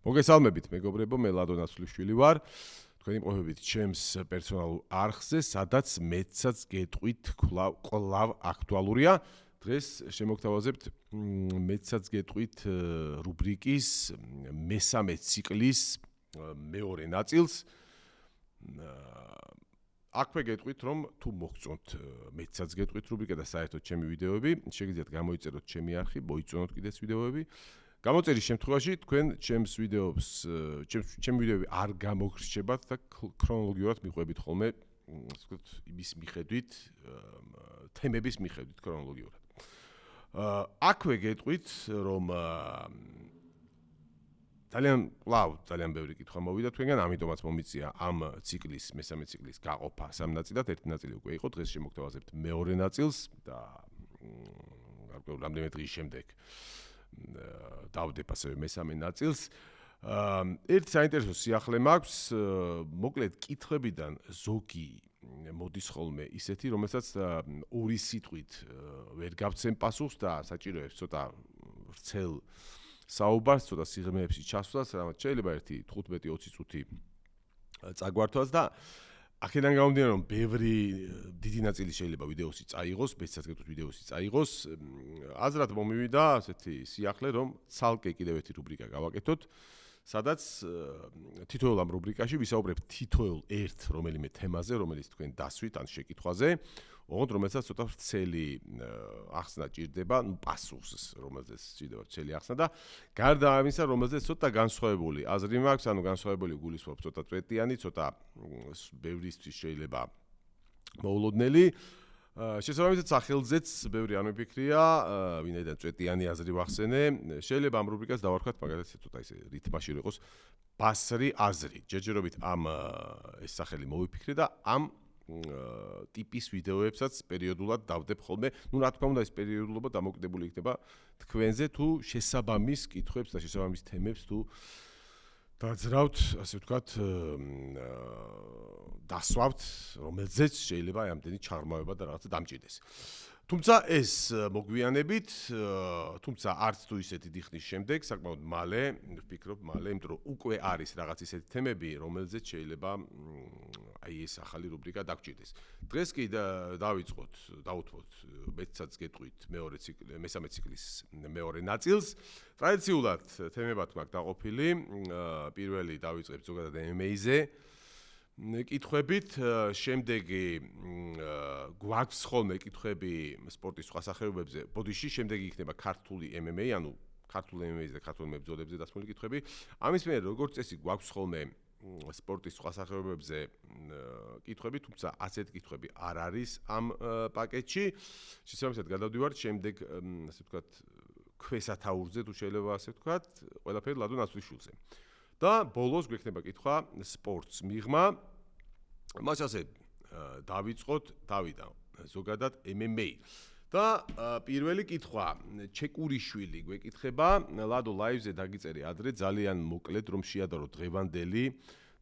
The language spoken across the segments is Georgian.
მოგესალმებით, მეგობრებო, მე ლადო ნაცვლიშვილი ვარ. თქვენი მყოფებით ჩემს პერსონალურ არხზე, სადაც მეცაც გეტყვით კვლავ აქტუალურია. დღეს შემოგთავაზებთ მეცაც გეტყვით რუბრიკის მესამე ციკლის მეორე ნაწილს. აქვე გეტყვით, რომ თუ მოგწონთ მეცაც გეტყვით რუბრიკა და საერთოდ ჩემი ვიდეოები, შეგიძლიათ გამოიწეროთ ჩემი არხი, მოიწონოთ კიდეც ვიდეოები. გამოწერის შემთხვევაში თქვენ ჩემს ვიდეოებს, ჩემი ვიდეოები არ გამოგრჩებათ და ქრონოლოგიურად მიყვებით ხოლმე, ასე ვთქვათ, იმის მიხედვით, თემების მიხედვით ქრონოლოგიურად. აქვე გეტყვით, რომ ძალიან ბევრი კითხვა მოვიდა თქვენგან, ამიტომაც მომიწია ამ ციკლის, მესამე ციკლის გაყოფა სამ ნაწილად, ერთი ნაწილი უკვე იყო, დღეს შემოგთავაზებთ მეორე ნაწილს და გარკვეულ რამდენიმე დღის შემდეგ დავდებ ასევე მესამე ნაწილს. ერთი საინტერესო სიახლე მაქვს, მოკლედ კითხვებიდან ზოგი მოდის ხოლმე ისეთი, რომელსაც ორი სიტყვით ვერ გავცემ პასუხს და საჭიროებს ცოტა ვრცელ საუბარს, ცოტა სიღრმეებში ჩასვლას, რამაც შეიძლება ერთი 15-20 წუთი წაგვართვას და აქედან გამომდინარე, რომ ბევრი დიდი ნაწილი შეიძლება ვიდეოსი წაიღოს, მეცაც გეტყვით ვიდეოსი წაიღოს, აზრად მომივიდა ასეთი სიახლე, რომ ცალკე კიდევ ერთი რუბრიკა გავაკეთოთ, სადაც თითოეულ ამ რუბრიკაში ვისაუბრებთ თითოეულ ერთ რომელიმე თემაზე, რომელიც თქვენ დასვით ან შეკითხვაზე, ოღონდ რომელსაც ცოტა ვრცელი ახსნა ჭირდება, პასუხს, რომელზეც ჭირდება ვრცელი ახსნა და გარდა ამისა, რომელზეც ცოტა განსხვავებული აზრი მაქვს, ანუ განსხვავებული გულისხმობ ცოტა წვეტიანი, ცოტა ბევრისთვის შეიძლება მოულოდნელი. შესაბამისად, სახელზეც ბევრი არ მიფიქრია, ვინაიდან წვეტიანი აზრი ვახსენე, შეიძლება ამ რუბრიკას დავარქვათ, მაგალითად, ცოტა ისე რითმაში რომ იყოს ბასრი აზრი. ჯერჯერობით ამ ეს სახელი მოვიფიქრე და ამ ტიპის ვიდეოებსაც პერიოდულად დავდებ ხოლმე. ნუ რა თქმა უნდა, ეს პერიოდულობა დამოკიდებული იქნება თქვენზე, თუ შესაბამის კითხვებს და შესაბამის თემებს თუ დაძრავთ, ასე ვთქვათ, დასვავთ, რომელზეც შეიძლება ამდენი ჩაღრმავება და რაღაცა დამჭირდეს. თუმცა ეს მოგვიანებით, თუმცა არც თუ ისეთი დიდი ხნის შემდეგ, საკმაოდ მალე, ვფიქრობ, იმიტომ რომ უკვე არის რაღაც ისეთი თემები, რომელზეც შეიძლება აი ეს ახალი რუბრიკა დაგჭირდეს. დღეს კი დავუძღვოთ მეცაც გეტყვით მესამე ციკლის მეორე ნაწილს. ტრადიციულად თემებად მაქვს დაყოფილი, პირველი დავიწყებ ზოგადად MMA-ზე კითხვებით, შემდეგი გვაქვს ხოლმე კითხვები სპორტის სხვა სახეობებზე, ბოდიში, შემდეგი იქნება ქართული MMA, ანუ ქართულ MMA-ზე და ქართულ მებრძოლებზე დასმული კითხვები. ამის მერე როგორც წესი გვაქვს ხოლმე სპორტის სხვა სახეობებზე კითხვები, თუმცა ასეთი კითხვები არ არის ამ პაკეტში. შესაბამისად გადავდივართ შემდეგ, ასე ვთქვათ, ქვესათაურზე, თუ შეიძლება ასე ვთქვათ, ყველაფერი ლადო ნაცვლიშვილზე. და ბოლოს გვექნება კითხვა სპორტს მიღმა. მას ასე დავიწყოთ თავიდან, ზოგადად MMA. და პირველი კითხვა, ჩეკურიშვილი გვეკითხება, ლადო ლაივზე დაგიწერე ადრე, ძალიან მოკლედ რომ შეადარო დღევანდელი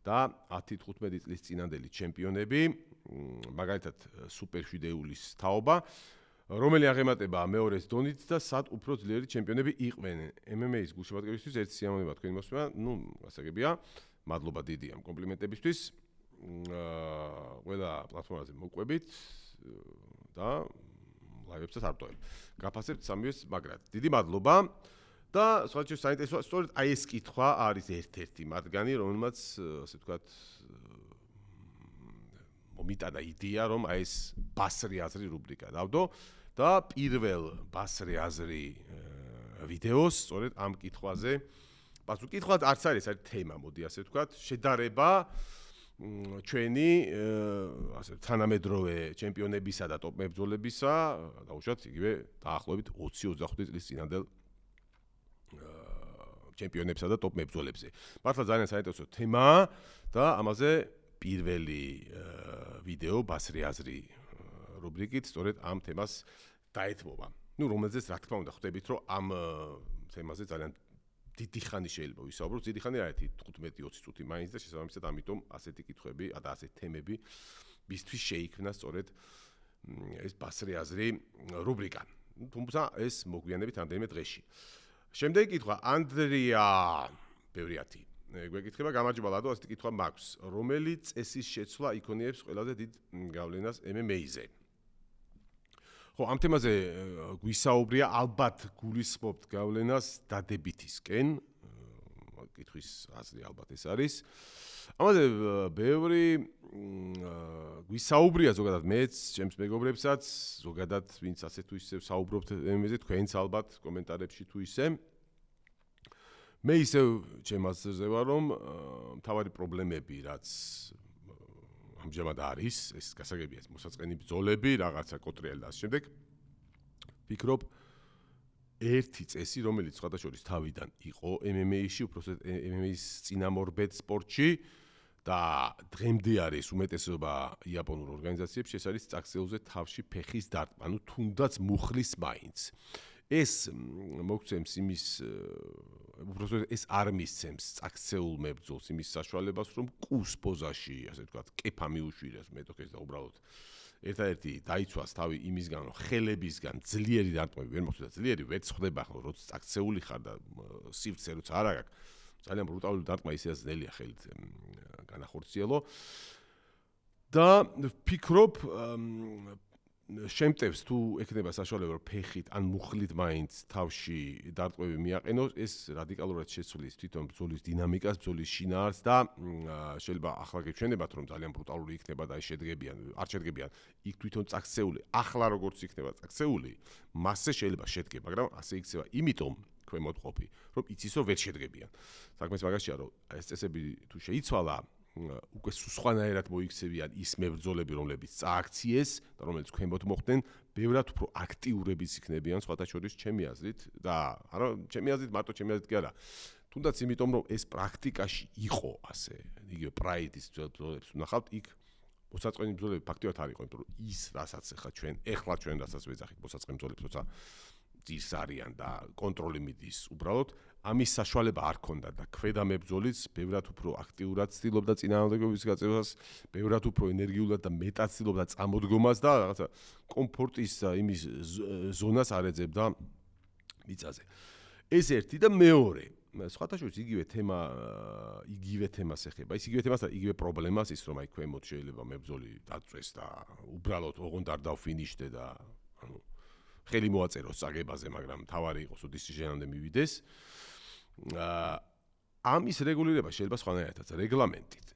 და 10-15 წლის წინანდელი ჩემპიონები, მაგალითად სუპერშვიდეულის თაობა, რომელი აღემატება მეორეს დონით და სად უფრო ძლიერი ჩემპიონები იყვნენ. MMA-ის გულშემატკივრისთვის ერთი სიამოვნება თქვენი მოსვლა, გასაგებია, მადლობა დიდი ამ კომპლიმენტებისთვის. ყველა პლატფორმაზე მოყვებით და ლაივებსაც არ ვტოვებ. გაფასებთ სამივეს მაგრად. დიდი მადლობა და სხვათა საინტერესოა, სწორედ აი ეს კითხვა არის ერთ-ერთი მათგანი, რომელმაც, ასე ვთქვათ, მომიტანა იდეა, რომ აი ეს ბასრი აზრი რუბრიკა დავდო და პირველ ბასრი აზრი ვიდეოს სწორედ ამ კითხვაზე პასუხი. კითხვა არც არის თემა, მოდი ასე ვთქვათ, შედარება ჩვენი ასე თანამედროვე ჩემპიონებისა და ტოპ მებრძოლებისა, დაუშვათ იგივე დაახლოებით 20-25 წლის წინანდელ ჩემპიონებსა და ტოპ მებრძოლებზე. მართლა ძალიან საინტერესო თემაა და ამაზე პირველი ვიდეო ბასრი აზრი რუბრიკით სწორედ ამ თემას დაეთმობა. ნუ რომელზეც რა თქმა უნდა ხვდებით, რომ ამ თემაზე ძალიან დიდი ხანი შეიძლება ვისაუბროთ, დიდი ხანი რა ერთი 15-20 წუთი მაინც და შესაბამისად ამიტომ ასეთი კითხვები და ასეთი თემები მისთვის შეიქმნა სწორედ ეს ბასრი აზრი რუბრიკა. თუმცა ეს მოგვიანებით ამდენიმე დღეში. შემდეგი კითხვა, ანდრია ბევრი 10. გვეკითხება, გამარჯობა ლადო, ასეთი კითხვა მაქვს. რომელი წესის შეცვლა იქონიებს ყველაზე დიდ გავლენას MMA-ზე? ხო, ამ თემაზე გვისაუბრია, ალბათ გულისხმობთ გავლენას დადებითისკენ. კითხვის აზრი ალბათ ეს არის. ამაზე ბევრი გვისაუბრია ზოგადად მეც, ჩემს მეგობრებსაც, ზოგადად ვინც ასე თუ ისე საუბრობთ MMA-ზე, თქვენც ალბათ კომენტარებში თუ ისე. მე ისევ ჩემ აზრზე ვარ, რომ მთავარი პრობლემები, რაც ამჟამად არის, ეს გასაგებია, მოსაწყენი ბრძოლები, რაღაცა კოტრიალი და ამ შემდეგ. ვფიქრობ, ერთი წესი, რომელიც სხვადასხვა თავიდან იყო MMA-ში, უბრალოდ MMA-ის წინამორბედ სპორტში და დღემდე არის უმეტესობა იაპონურ ორგანიზაციებში, ეს არის წაქცეულზე თავში ფეხის დარტყმა, ანუ თუნდაც მუხლის მაინც. ეს მოგცემს იმის უბრალოდ ეს არ მისცემს წაქცეულ მებრძოლს იმის საშუალებას, რომ კუს პოზაში, ასე ვთქვათ, კეფა მიუშვირეს მეტოქეს და უბრალოდ ერთადერთი დაიცვას თავი იმისგან, რომ ხელებისგან ძლიერი დარტყმები ვერ მოხდება, ძლიერი ვერ ხდება, ხო, როცა წაქცეული ხარ და სივრცე როცა არ აქვს, ძალიან ბრუტალური დარტყმა ისედაც ძნელია ხელით განახორციელო. და ვფიქრობ, შემტევს თუ ექნება საშუალება რომ ფეხით ან მუხლით მაინც თავში დარტყმები მიაყენოს, ეს რადიკალურად შეცვლის თვითონ ბრძოლის დინამიკას, ბრძოლის შინაარსს და შეიძლება ახლა გეჩვენებათ რომ ძალიან ბრუტალური იქნება და არ შედგებიან იქ თვითონ წაქცეული, ახლა როგორც იქნება წაქცეული, მასზე შეიძლება შედგე, მაგრამ ასე იქცევა იმიტომ ქვემოთ ყოფი, რომ იცის რომ ვერ შედგებიან. საქმეს მაგაშია რომ ეს წესები თუ შეიცვალა უკვე სხვანაირად მოიქცევიან ის მებრძოლები, რომლებიც წააქციეს და რომელიც ქვემოთ მოხდნენ, ბევრად უფრო აქტიურებიც იქნებიან სხვათა შორის ჩემი აზრით და არა, ჩემი აზრით, მარტო ჩემი აზრით კი არა. თუნდაც იმიტომ, რომ ეს პრაქტიკაში იყო ასე, იგივე პრაიდის ბრძოლებს ვნახავთ, იქ მოსაწყენი ბრძოლები ფაქტიურად არ იყო, იმიტომ რომ ის, რასაც ეხლა ჩვენ რასაც ვეძახით მოსაწყენი ბრძოლებს, როცა ძირს არიან და კონტროლი მიდის უბრალოდ ამის საშუალება არ ქონდა და ქვედა მებრძოლიც ბევრად უფრო აქტიურად ცდილობდა წინააღმდეგობის გაწევას, ბევრად უფრო ენერგიულად და მეტად ცდილობდა წამოდგომას და რაღაცა კომფორტის იმის ზონას არ ეძებდა მიწაზე. ეს ერთი და მეორე, სხვათა შორის იგივე თემას ეხება, ის იგივე თემას და იგივე პრობლემას ის რომ აი ქვემოთ შეიძლება მებრძოლი დაწვეს და უბრალოდ ოღონდ არ დავფინიშდე და ანუ ხელი მოაწეროს წაგებაზე, მაგრამ თავარი იყოს დისციპლინამდე მივიდეს. ამის რეგულირება შეიძლება სხვანაირადაც რეგლამენტით.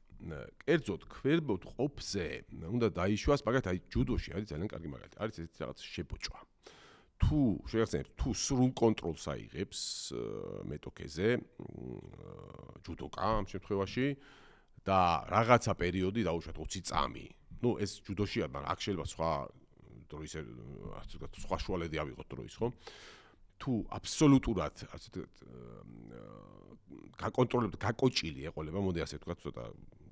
კერძოდ ქვემოთ ყოფზე უნდა დაიშვას, მაგალითად აი ჯუდოში არის ძალიან კარგი მაგალითი. არის ესეთი რაღაც შეპოჭვა. თუ შეგახსენებთ, თუ სრულ კონტროლს აიღებს მეტოქეზე, ჯუდოკა ამ შემთხვევაში და რაღაცა პერიოდი დაუშვათ 20 წამი. ნუ ეს ჯუდოშია, მაგრამ აქ შეიძლება სხვა დროის ასე ვთქვათ, სხვა შუალედი ავიღოთ დროის, ხო? თუ აბსოლუტურად ასე ვთქვათ, გაკონტროლებთ, გაკოჭილი ეყოლება, მოდი ასე ვთქვათ, ცოტა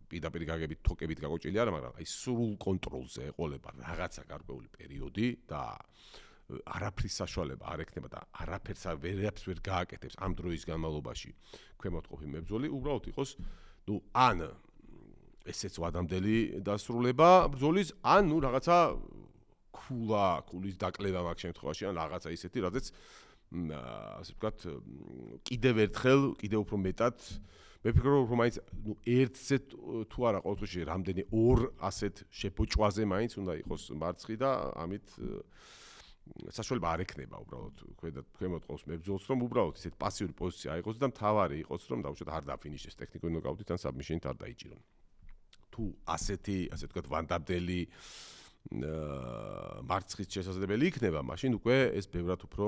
პირდაპირ გაგებით, თოკებით გაკოჭილი არა, მაგრამ აი სრულ კონტროლზე ეყოლება რაღაცა გარკვეული პერიოდი და არაფრის საშუალება არ ექნება და არაფერს ვერ გააკეთებს ამ დროის განმავლობაში ქვემოთ ყოფი მებრძოლი, უბრალოდ იყოს, ნუ ან ესეც ვადამდელი დასრულება ბრძოლის, ან ნუ რაღაცა ქულის დაკლება მაგ შემთხვევაში, ან რაღაცა ისეთი, რადგან ასე ვთქვათ, კიდევ ერთხელ, კიდევ უფრო მეტად მე ვფიქრობ, რომ მაინც ნუ ერთზე თუ არა ყოველთვის რამდენი ორ ასეთ შეფოჭვაზე მაინც უნდა იყოს მარცხი და ამით საშუალება არ ექნება უბრალოდ ქვემოთ ყავს მებრძოლს, რომ უბრალოდ ისეთ პასიური პოზიცია აიღოს და მთავარი იყოს, რომ დაუშვათ არ დაფინიშეს ტექნიკური ნოკაუტით ან საბმიშენით არ დაიჭირონ. თუ ასეთი, ასე ვთქვათ, ვანდამდელი მარცხით შესაძლებელი იქნება, მაშინ უკვე ეს ბევრად უფრო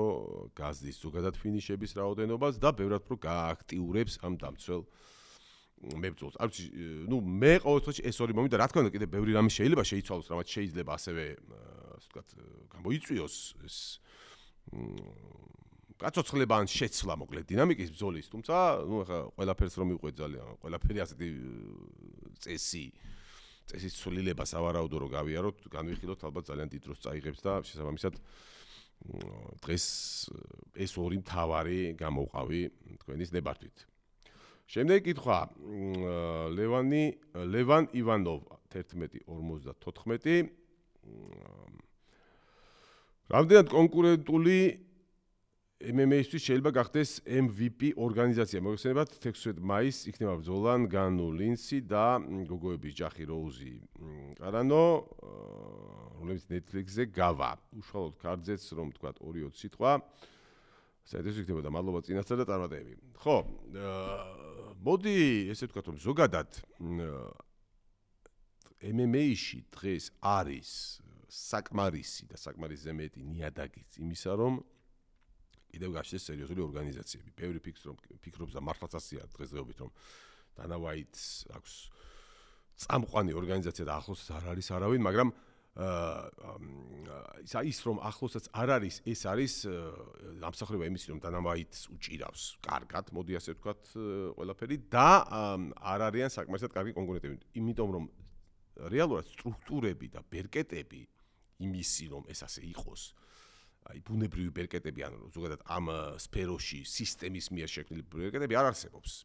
გაზდის ზოგადად ფინიშების რაოდენობას და ბევრად უფრო გააქტიურებს ამ დამცველ მებრძოლს. არ ვიცი, ნუ მე ყოველთვის ეს ორი მომი და რა თქმა უნდა, კიდევ ბევრი რამე შეიძლება შეიცვალოს, რამაც შეიძლება ასევე, ასე ვთქვათ, გამოიწვიოს ეს გაცოცხლება ან შეცვლა მოკლედ დინამიკის ბრძოლის, თუმცა, ნუ ახლა ყველაფერს რომ მივყვეთ ძალიან, ყველაფერი ასეთი წესის ცვლილება სავარაუდო რომ გავიაროთ, განვიხილოთ ალბათ ძალიან დიდ დროს წაიღებს და შესაბამისად დღეს ეს ორი მთავარი გამოვყავი თქვენის ნებართვით. შემდეგი კითხვა ლევან ივანოვ 11:54. რამდენად კონკურენტული MMA-ისთვის შეიძლება გახდეს MVP ორგანიზაცია. მოგეხსენებათ 16 მაისს იქნება ბრძოლა განუ ლინსი და გოგოების ჯახი როუზი კარანო, რომლებიც Netflix-ზე გავა. უშუალოდ ქართზეც რომ თქვა 2-20 სიტყვა. საერთოდ იქნება და მადლობა წინასწარ და წარმატებები. ხო, მოდი ესე ვთქვათ რომ ზოგადად MMA-ში დღეს არის საკმარისი და საკმარისზე მეტი ნიადაგიც იმისა რომ კიდევ გაშეს სერიოზული ორგანიზაციები. ბევრი ფიქრობს და მართლაც ასეა დღესდღეობით რომ დანა ვაიტს აქვს წამყვანი ორგანიზაცია და ახლოსაც არ არის არავინ, მაგრამ ის რომ ახლოსაც არ არის, ეს არის ამსახურება იმის რომ დანა ვაიტს უჭირავს კარგად, მოდი ასე ვთქვათ ყველაფერი და არ არიან საკმარისად კარგი კონკურენტები. იმიტომ რომ რეალურად სტრუქტურები და ბერკეტები იმისი რომ ეს ასე იყოს აი ბუნებრივი ბერკეტები ანუ ზოგადად ამ სფეროში სისტემის მიერ შექმნილი ბერკეტები არ არსებობს.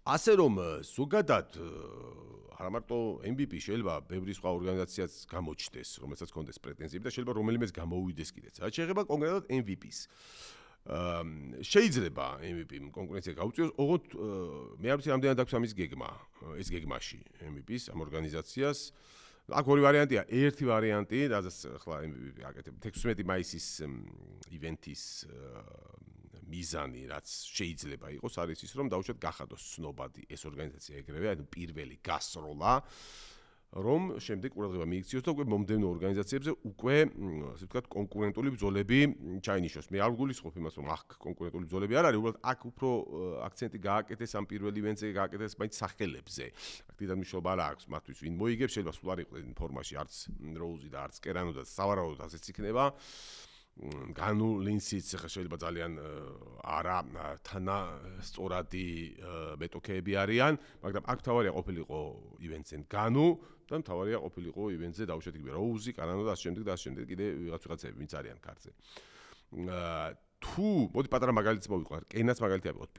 ასე რომ ზოგადად არა მარტო MVP შეიძლება ბევრი სხვა ორგანიზაციაც გამოჩნდეს, რომელსაც ჰქონდეს პრეტენზიები და შეიძლება რომელიმეც გამოუვიდეს კიდეც. რაც შეეხება კონკრეტულად MVP-ს. შეიძლება MVP-მ კონკურენცია გაუწიოს, ოღონდ მე არ ვიცი რამდენად აქვს ამის გეგმა, ეს გეგმაში MVP-ს ამ ორგანიზაციას. აქ ორი ვარიანტია. ერთი ვარიანტი, რადგან ახლა აკეთებ 16 მაისის ივენთის მიზანი, რაც შეიძლება იყოს, არის ის, რომ დაუშვათ გახადოს ცნობადი ეს ორგანიზაცია ეგრევე, ანუ პირველი გასროლა, რომ შემდეგ ყურადღება მიიქციოს და უკვე მომდევნო ორგანიზაციებზე უკვე, ასე ვთქვათ, კონკურენტული ბრძოლები ჩაინიშნოს. მე არ ვგულისხმობ იმას, რომ აქ კონკურენტული ბრძოლები არ არის, უბრალოდ აქ უფრო აქცენტი გააკეთეს ამ პირველ ივენტზე, გააკეთეს მაინც სახელებზე. აქ დიდად მნიშვნელობა არ აქვს მათთვის, ვინ მოიგებს, შეიძლება სულ არ იყოს ფორმაში არც როუზი და არც კერანო და სავარაუდოდ ასეც იქნება. განუ ლინსიც შეიძლება ძალიან არა თანასწორადი მეტოქეები არიან, მაგრამ აქ თავარია ყოფილიყო ივენტზე განუ და თავარია ყოფილიყო ივენტზე დაუშვათ იგივე როუზი, კანანო და ასე შემდეგ და ასე შემდეგ კიდე ვიღაცები ვინც არიან ქართზე. თუ მოდი პატარა მაგალითს მოვიყვანოთ, კენას მაგალითი ავიღოთ.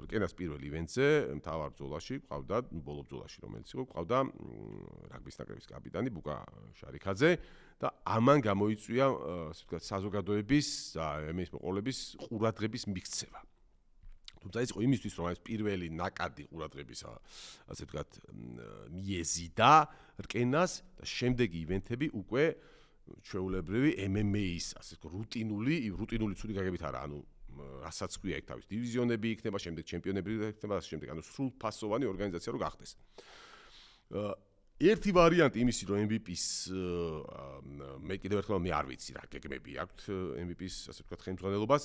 კენას პირველ ივენტზე მთავარ ბრძოლაში ყავდა, ბოლო ბრძოლაში რომელიც იყო, ყავდა რაგბის ნაკრების კაპიტანი ბუკა შარიქაძე და ამან გამოიწვია, ასე ვთქვათ, საზოგადოების და ემის მოყოლების ყურადღების მიქცევა. თუმცა ეს იყო იმისთვის, რომ ეს პირველი ნაკადი ყურადღების, ასე ვთქვათ, მიეზიდა რკენას და შემდეგი ივენთები უკვე ჩვეულებრივი MMA-ის, ასე ვთქვათ, რუტინული ცუდი გაგებით არა, ანუ რასაც ქვია იქ თავის დივიზიონები იქნება, შემდეგ ჩემპიონები იქნება, ასე შემდეგ, ანუ სრულფასოვანი ორგანიზაცია რო გახდეს. ერთი ვარიანტი იმისი, რომ MVP-ს მე კიდევ ერთხელ მე არ ვიცი რა გეგმები აქვს MVP-ს, ასე ვთქვათ, ხელმძღვანელობას.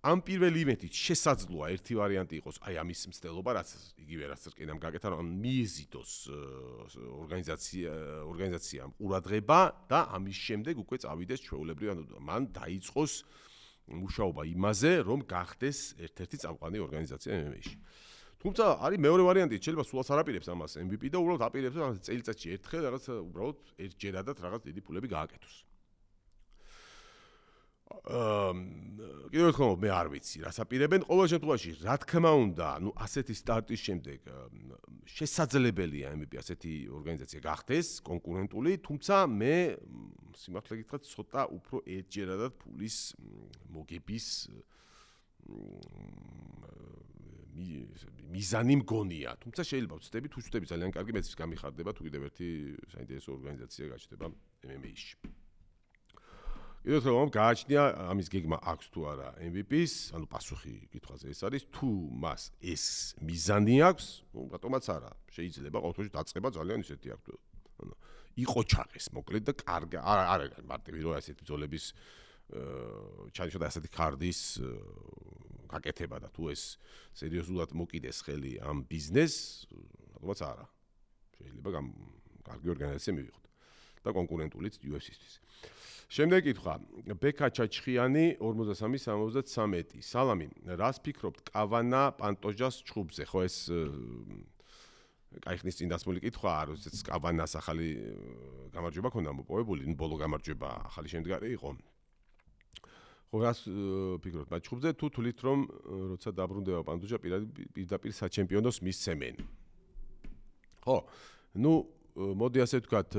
ამ პირველ ივენთით შესაძლოა ერთი ვარიანტი იყოს, აი ამის მცდელობა, რაც იგივე რაც რკინამ გააკეთა, რომ მიეზიდოს ორგანიზაციამ ყურადღება და ამის შემდეგ უკვე წავიდეს ჩვეულებრივ, ანუ მან დაიწყოს მუშაობა იმაზე, რომ გახდეს ერთ-ერთი წამყვანი ორგანიზაცია MMA-ში. თუმცა არის მეორე ვარიანტი, შეიძლება სულაც არ აპირებს ამას MVP და უბრალოდ აპირებს რაღაც წელიწადში ერთხელ რაღაც უბრალოდ ერთჯერადად რაღაც დიდი ფულები გააკეთოს. კიდევ ერთხელ მე არ ვიცი რას აპირებენ. ყოველ შემთხვევაში, რა თქმა უნდა, ну ასეთი სტარტის შემდეგ შესაძლებელია MVP ასეთი ორგანიზაცია გახდეს კონკურენტული, თუმცა მე სიმართლე გითხრათ, ცოტა უფრო ერთჯერადად ფულის მოგების მიზანი მგონია. თუმცა შეიძლება ვწდები, თუ ვწდები ძალიან კარგი მეც გამიხარდება, თუ კიდევ ერთი საინტერესო ორგანიზაცია გაჩნდება MMA-ში. კიდევ ერთხელ გააჩნია ამის გეგმა აქვს თუ არა MVP-ს, ანუ პასუხი კითხვაზე ეს არის, თუ მას ეს მიზანი აქვს, ну რატომაც არა, შეიძლება ყოველთვის დაწყება ძალიან ისეთი აქვს. ანუ იყო ჩაღეს, მოკლედ და კარგი, არა მარტივი რო ასეთი ბრძოლების ჩაიშვა ასეთი კარდის გაკეთება და თუ ეს სერიოზულად მოკიდეს ხელი ამ ბიზნესს, რატომაც არა. შეიძლება კარგი ორგანიზაცია მივიღოთ და კონკურენტულიც UFC-ისთვის. შემდეგ კითხვა, ბექა ჩაჩხიანი 43-73. სალამი, რას ფიქრობთ კავანა პანტოჟას ჩხუბზე? ხო ეს კაი ხნის წინ დასმული კითხვაა, როდესაც კავანას ახალი გამარჯვება ქონდა მოპოვებული, ბოლო გამარჯვება ახალი შემდგარი იყო. ხო რას ფიქრობთ მათ ჩხუბზე? თუ თulit რომ როცა დაბრუნდება პანტოჟა პირდაპირ საჩემპიონოს მისცემენ. ხო, ну მოდი ასე ვთქვათ,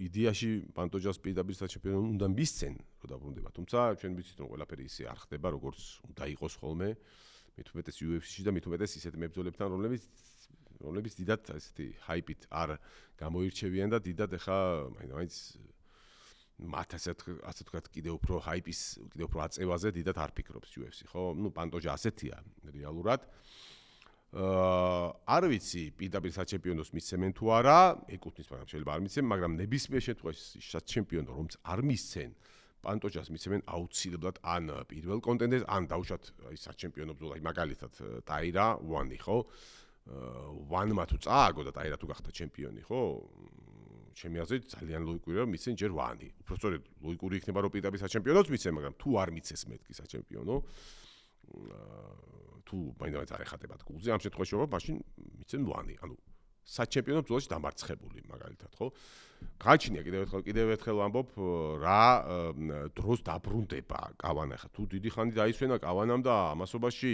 იდეაში პანტოჟას პირდაპირ საჩემპიონო უნდა მისცენ, რო დაბრუნდება. თუმცა ჩვენ ვიცით რომ ყველაფერი ისე არ ხდება, როგორც უნდა იყოს ხოლმე. მით უმეტეს UFC-ში და მით უმეტეს ისეთ მებრძოლებთან, რომლებიც დიდად ესეთი ჰაიპით არ გამოირჩევიან და დიდად ეხა მაინც მათ ასე ვთქვათ კიდევ უფრო ჰაიპის, კიდევ უფრო აწევაზე დიდად არ ფიქრობს UFC, ხო? ნუ პანტოჟა ასეთია რეალურად. არ ვიცი პირდაპირ საჩემპიონოს მისცემენ თუ არა, ეკუთვნის, მაგრამ შეიძლება არ მისცემენ, მაგრამ ნებისმიერ შემთხვევაში საჩემპიონო რომც არ მისცენ, პანტოჟას მისცემენ აუცილებლად ან პირველ კონტენდერს, ან დავუშვათ აი საჩემპიონო ბრძოლა, მაგალითად ტაირა ვანი, ხო? ვანმა თუ წააგო და ტაირა თუ გახდა ჩემპიონი, ხო? ჩემი აზრით ძალიან ლოგიკურია რომ მისცენ ჯერ ვანი. უბრალოდ ლოგიკური იქნება რომ პირდაპირ საჩემპიონოც მისცენ, მაგრამ თუ არ მიცეს მეთქი საჩემპიონო, თუ მაინც არ ეხატებათ გულზე, ამ შემთხვევაში მაშინ მიცენ ვანი. ანუ საჩემპიონო ბრძოლაში დამარცხებული მაგალითად, ხო? გაჩნია კიდევ ერთხელ ვამბობ რა დროს დაბრუნდება კავანა. ხა თუ დიდი ხანი დაისვენა კავანამ და ამასობაში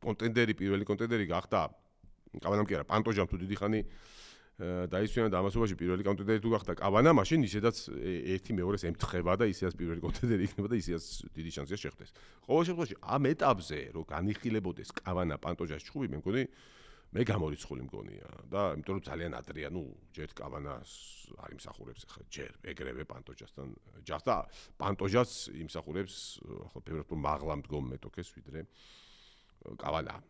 კონტენდერი, პირველი კონტენდერი გახდა კავანამ კი არა, პანტოჟამ თუ დიდი ხანი დაისვენა და ამასობაში პირველი კონტენდერი თუ გახდა კავანა, მაშინ ისედაც ერთი მეორეს ემთხება და ისედაც პირველი კონტენდერი იქნება და ისედაც დიდი შანსია შეხვდეს. ყოველ შემთხვევაში ამ ეტაპზე რომ განიხილებოდეს კავანა პანტოჟას ჩხუბი, მე მგონი მე გამორიცხული მგონია და იმიტომ რომ ძალიან ადრეა, ნუ ჯერ კავანას არ იმსახურებს ახლა ჯერ ეგრევე პანტოჟასთან ჯახს და პანტოჟას იმსახურებს ახლა ბევრად უფრო მაღლა მდგომ მეტოქეს ვიდრე კავანა.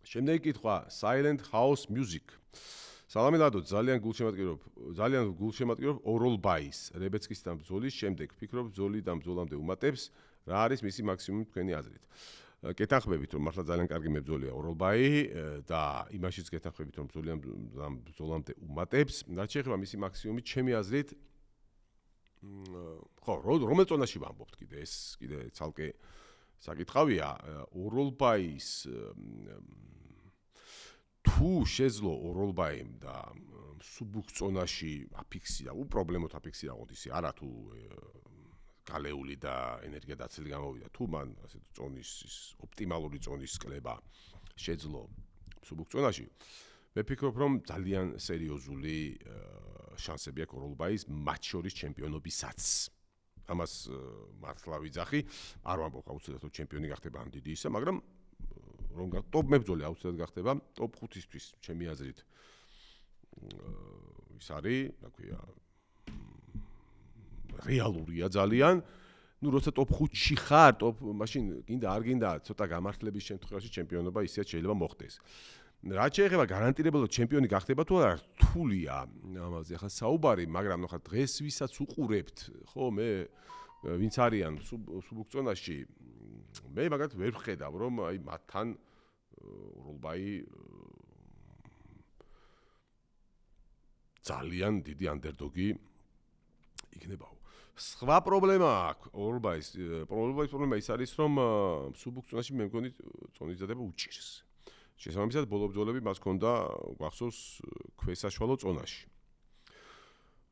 შემდეგი კითხვა Silent House Music. სალამი ლადო, ძალიან გულშემატკივრობ Oral By-ის, რებეცკისთან ბრძოლის შემდეგ ვფიქრობ ბრძოლიდან ბრძოლამდე უმატებს, რა არის მისი მაქსიმუმი თქვენი აზრით. გეთანხმებით რომ მართლა ძალიან კარგი მებრძოლია Oral By და იმაშიც გეთანხმებით რომ ბრძოლამდე უმატებს, რაც შეეხება მისი მაქსიმუმი, ჩემი აზრით ხო, რომელ ზონაში ვამბობთ კიდე ეს კიდე ცალკე საკითხავია, Oral By-ის თუ შეძლო Oral By-იმ და სუბუქ ზონაში აფიქსირა, უპრობლემოდ აფიქსირა ყოდისი, არა თუ გალეული და ენერგია დაცილი გამოვიდა, თუ მან ასე ზონის ოპტიმალური ზონის კლება შეძლო სუბუქ ზონაში, მე ვფიქრობ რომ ძალიან სერიოზული შანსები აქვს Oral By-ის მათ შორის ჩემპიონობისაც. ამას მართლა ვიძახი, არ ვამბობ აუცილებლად ჩემპიონი გახდება ამ დიდი ისა, მაგრამ რომ ტოპ მებრძოლი აუცილებლად გახდება ტოპ 5-ისთვის, ჩემი აზრით. ის არის, რა ქვია, რეალურია ძალიან. ნუ როცა ტოპ 5-ში ხარ, მაშინ გინდა არ გინდა, ცოტა გამართლების შემთხვევაში ჩემპიონობა ისეც შეიძლება მოხდეს. რაც შეეხება გარანტირებულად ჩემპიონი გახდება თუ არა, რთულია ამაზე ახლა საუბარი, მაგრამ ნახა დღეს ვისაც უყურებთ, ხო, მე ვინც არიან სუბუქ ზონაში, მე მაგათ ვერ ვხედავ რომ აი მათთან Oral By ძალიან დიდი underdog-ი იქნებაო. სხვა პრობლემა აქვს Oral By-ის, პრობლემა ის არის რომ სუბუქ ზონაში მე მგონი ზონის დადება უჭირს. შესაბამისად ბოლო ბრძოლები მას ჰქონდა გახსოვს ქვესაშვალო ზონაში.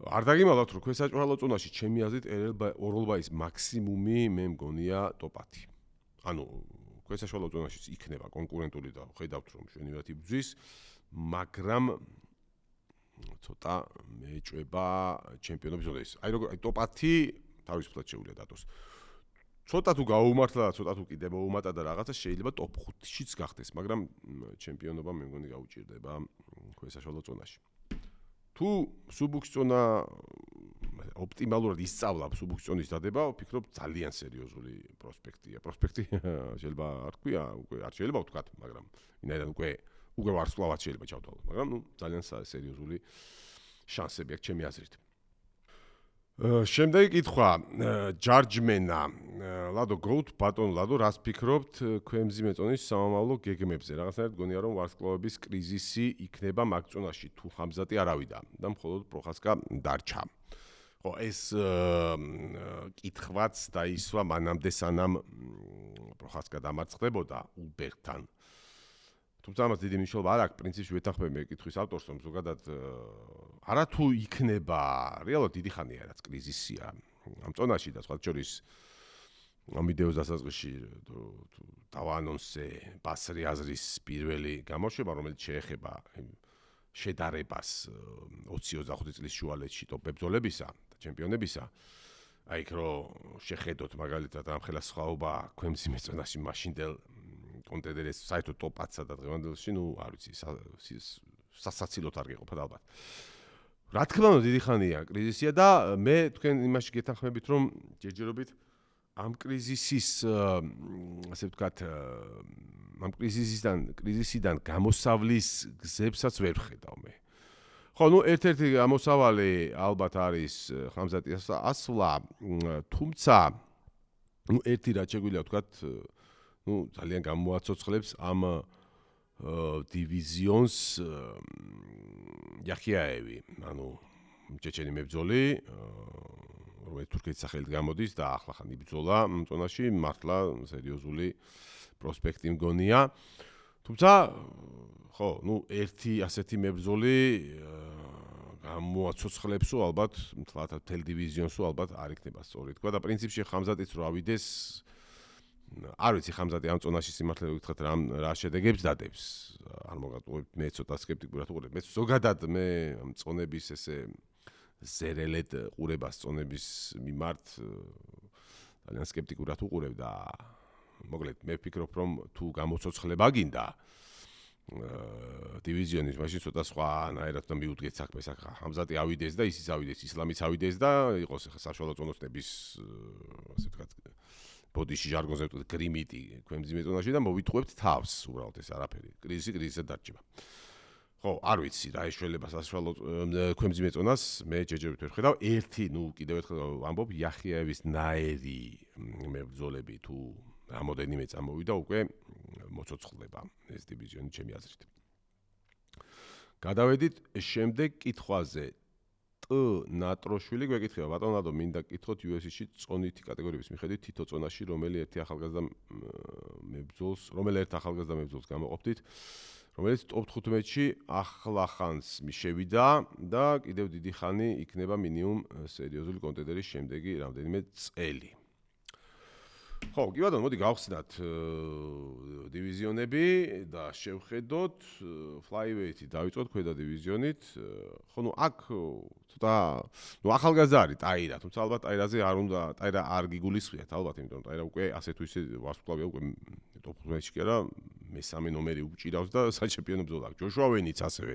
არ დაგიმალავთ რომ ქვესაშვალო ზონაში ჩემი აზრით Oral By-ის მაქსიმუმი მე მგონია ტოპ 10. ანუ ქვესაშვალო ზონაში იქნება კონკურენტული და ხედავთ რომ შვენივად იბრძვის, მაგრამ ცოტა მეჭვება ჩემპიონობის ზონაში. აი როგორ ტოპ 10 თავისუფლად შეუძლია დატოს. ცოტა თუ გაუმართლა და ცოტა თუ კიდე მოუმატა და რაღაცა შეიძლება ტოპ 5-შიც გახდეს, მაგრამ ჩემპიონობა მე მგონი გაუჭირდება ქვესაშვალო ზონაში. თუ სუბუქ ზონა ოპტიმალურად ისწავლა სუბუქ ზონის დადება, ვფიქრობ ძალიან სერიოზული პროსპექტია. პროსპექტი შეიძლება არ თქვია, უკვე არ შეიძლება ვთქვათ, მაგრამ ვინაიდან უკვე ვარსკვლავად შეიძლება ჩავთვალოთ, მაგრამ ნუ ძალიან სერიოზული შანსები აქვს ჩემი აზრით. შემდეგი კითხვა ჯარჯმენა ლადო გოუთ ბატონ ლადო რას ფიქრობთ ქვემძიმე ზონის სამომავლო გეგმებზე რაღაცნაირად გონია რომ ვარსკვლავების კრიზისი იქნება მაგ ზონაში თუ ხამზატი არავიდა და მხოლოდ პროხასკა დარჩა ხო ეს კითხვაც დაისვა მანამდე სანამ პროხასკა დამარცხდებოდა უბერთან თუმცა ამას დიდი მნიშვნელობა არ აქვს პრინციპში ვეთანხმები მე კითხვის ავტორს რომ ზოგადად არათუ იქნება რეალურად დიდი ხანია რაც კრიზისია ამ ზონაში და სხვა შორის ამ ვიდეოს დასაწყისში დავაანონსე ბასრი აზრის პირველი გამოშვება რომელიც შეეხება შედარებას 20-25 წლის შუალედში ტოპ ბრძოლებისა და ჩემპიონებისა აი იქ რომ შეხედოთ მაგალითად რამხელა სხვაობა ქვემძიმე წონაში მაშინდელ კონტენტერის საერთოდ ტოპ 10-სა და დღევანდელში, ნუ არ ვიცი, სასაცილოდ არ გეყოფათ ალბათ. რა თქმა უნდა, დიდი ხანია კრიზისია და მე თქვენ იმაში გეთანხმებით, რომ ჯერჯერობით ამ კრიზისის, ასე ვთქვათ, ამ კრიზისიდან გამოსავლის გზებსაც ვერ ვხედავ მე. ხო, ნუ ერთ-ერთი გამოსავალი ალბათ არის ხამზატის ასვლა, თუმცა ნუ ერთი რაც შეგვიძლია ვთქვათ, ნუ ძალიან გამოაცოცხლებს ამ დივიზიონს იახიაევი, ანუ ჩეჩენი მებრძოლი, რომელიც თურქეთის სახელით გამოდის და ახლახან იბრძოლა ამ ზონაში, მართლა სერიოზული პროსპექტი მგონია. თუმცა ხო, ნუ ერთი ასეთი მებრძოლი გამოაცოცხლებსო ალბათ, მთელ დივიზიონსო ალბათ არ იქნება სწორი თქვა და პრინციპში ხამზატიც რო ავიდეს, არ ვიცი ხამზატი ამ ზონაში სიმართლე გითხრათ რა შედეგებს დადებს. არ მოგატყუებთ, მე ცოტა სკეპტიკურად ვუყურებ. მე ზოგადად მე ამ ზონების ესე ზერელეთ ყურებას ზონების მიმართ ძალიან სკეპტიკურად ვუყურებ და მოკლედ მე ვფიქრობ, რომ თუ გამოცოცხლება გინდა დივიზიონის მაშინ ცოტა სხვანაირად და მიუდგეთ საქმეს. ხამზატი ავიდეს და ისიც ავიდეს, ისლამიც ავიდეს და იყოს საშუალო ზონოსნების ასე ვთქვათ ბოდიში ჟარგონზე ვთქვათ გრიმიტი ქვემძიმე ზონაში და მოვიტყუებთ თავს უბრალოდ ეს არაფერი. კრიზისად დარჩება. ხო, არ ვიცი რა ეშველება საშუალო ქვემძიმე ზონას, მე ჯერჯერობით ვერ ხედავ. ერთი, ნუ კიდევ ერთხელ ამბობ, იახიაევის ნაერი მებრძოლები თუ რამოდენიმე წამოვიდა უკვე მოცოცხლდება ეს დივიზიონი ჩემი აზრით. გადავედით შემდეგ კითხვაზე. ნატროშვილი გვეკითხება, ბატონო ნადო, მინდა გკითხოთ UFC-ში წონითი კატეგორიების მიხედვით თითო წონაში რომელი ერთ ახალგაზრდა მებრძოლს გამოყოფდით, რომელიც ტოპ 15-ში ახლახანს შევიდა და კიდევ დიდი ხანი იქნება მინიმუმ სერიოზული კონტენტერის შემდეგი რამდენიმე წელი. ხო, კი ბატონო, მოდი გავხსნათ დივიზიონები და შევხედოთ flyweight-ი დავიწყოთ ქვედა დივიზიონით. ხო, ნუ აქ ცოტა ნუ ახალგაზრდა არის ტაირა, თუმცა ალბათ ტაირაზე არ უნდა ტაირა არ გიგულისხმიათ ალბათ, იმიტომ რომ ტაირა უკვე ასე თუ ისე ვარსკვლავია უკვე ტოპ 15-ში კი არა, მესამე ნომერი უჭირავს და საჩემპიონო ბრძოლა აქვს. ჯოშუა ვენიც ასევე